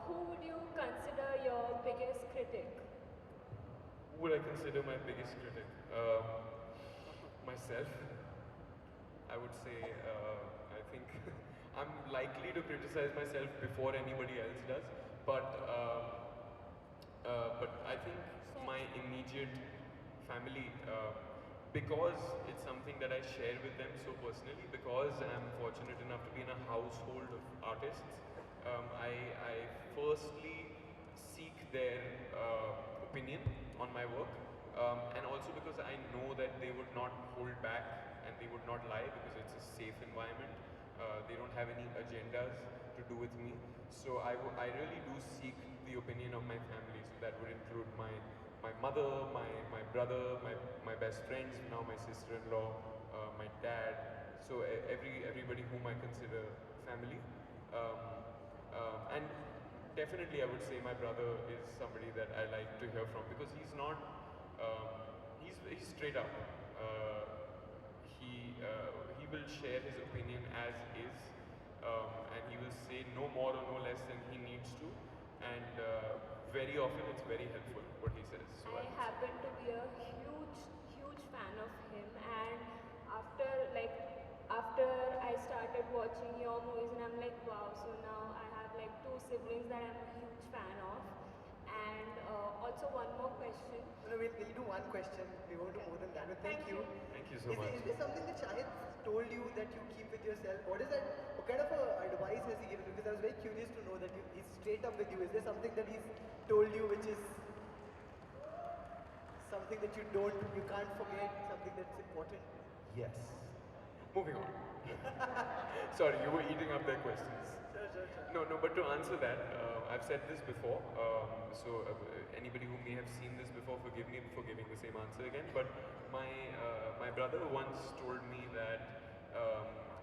who would you consider your biggest critic? Who would I consider my biggest critic? Myself. I would say, I think I'm likely to criticize myself before anybody else does, but I think my immediate family, because it's something that I share with them so personally, because I'm fortunate enough to be in a household of artists, I firstly seek their opinion on my work, and also because I know that they would not hold back and they would not lie because it's a safe environment. They don't have any agendas to do with me. So I really do seek the opinion of my family. So that would include my mother, my brother, my best friends, now my sister-in-law, my dad. So everybody whom I consider family. And definitely I would say my brother is somebody that I like to hear from because he's not, he's straight up. He will share his opinion as is, and he will say no more or no less than he needs to, and very often it's very helpful what he says. So I happen to be a huge fan of him, and after I started watching your movies, and I'm like, wow, so now I have like 2 siblings that I'm a huge fan of. And also one more question. No, we'll do one question. We won't do more than that. But thank you. Thank you so much. Is there something that Shahid told you that you keep with yourself? What is that? What kind of advice has he given you? Because I was very curious to know that he's straight up with you. Is there something that he's told you which is something that you can't forget, something that's important? Yes. Moving on. Sorry, you were eating up their questions. Sure. No, but to answer that, I've said this before, so anybody who may have seen this before, forgive me for giving the same answer again, but my brother once told me that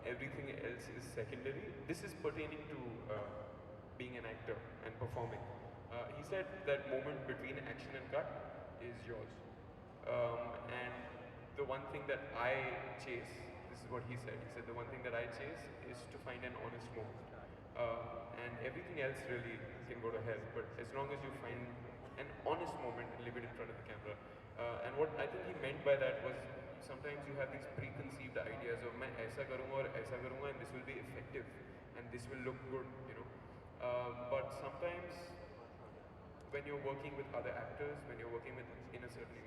everything else is secondary. This is pertaining to being an actor and performing. He said that moment between action and cut is yours. And the one thing that I chase, this is what he said the one thing that I chase is to find an honest moment. And everything else really can go to hell, but as long as you find an honest moment and live it in front of the camera. And what I think he meant by that was sometimes you have these preconceived ideas of मैं ऐसा करूँगा और ऐसा करूँगा and this will be effective and this will look good, you know. But sometimes when you're working with other actors, when you're working in a certain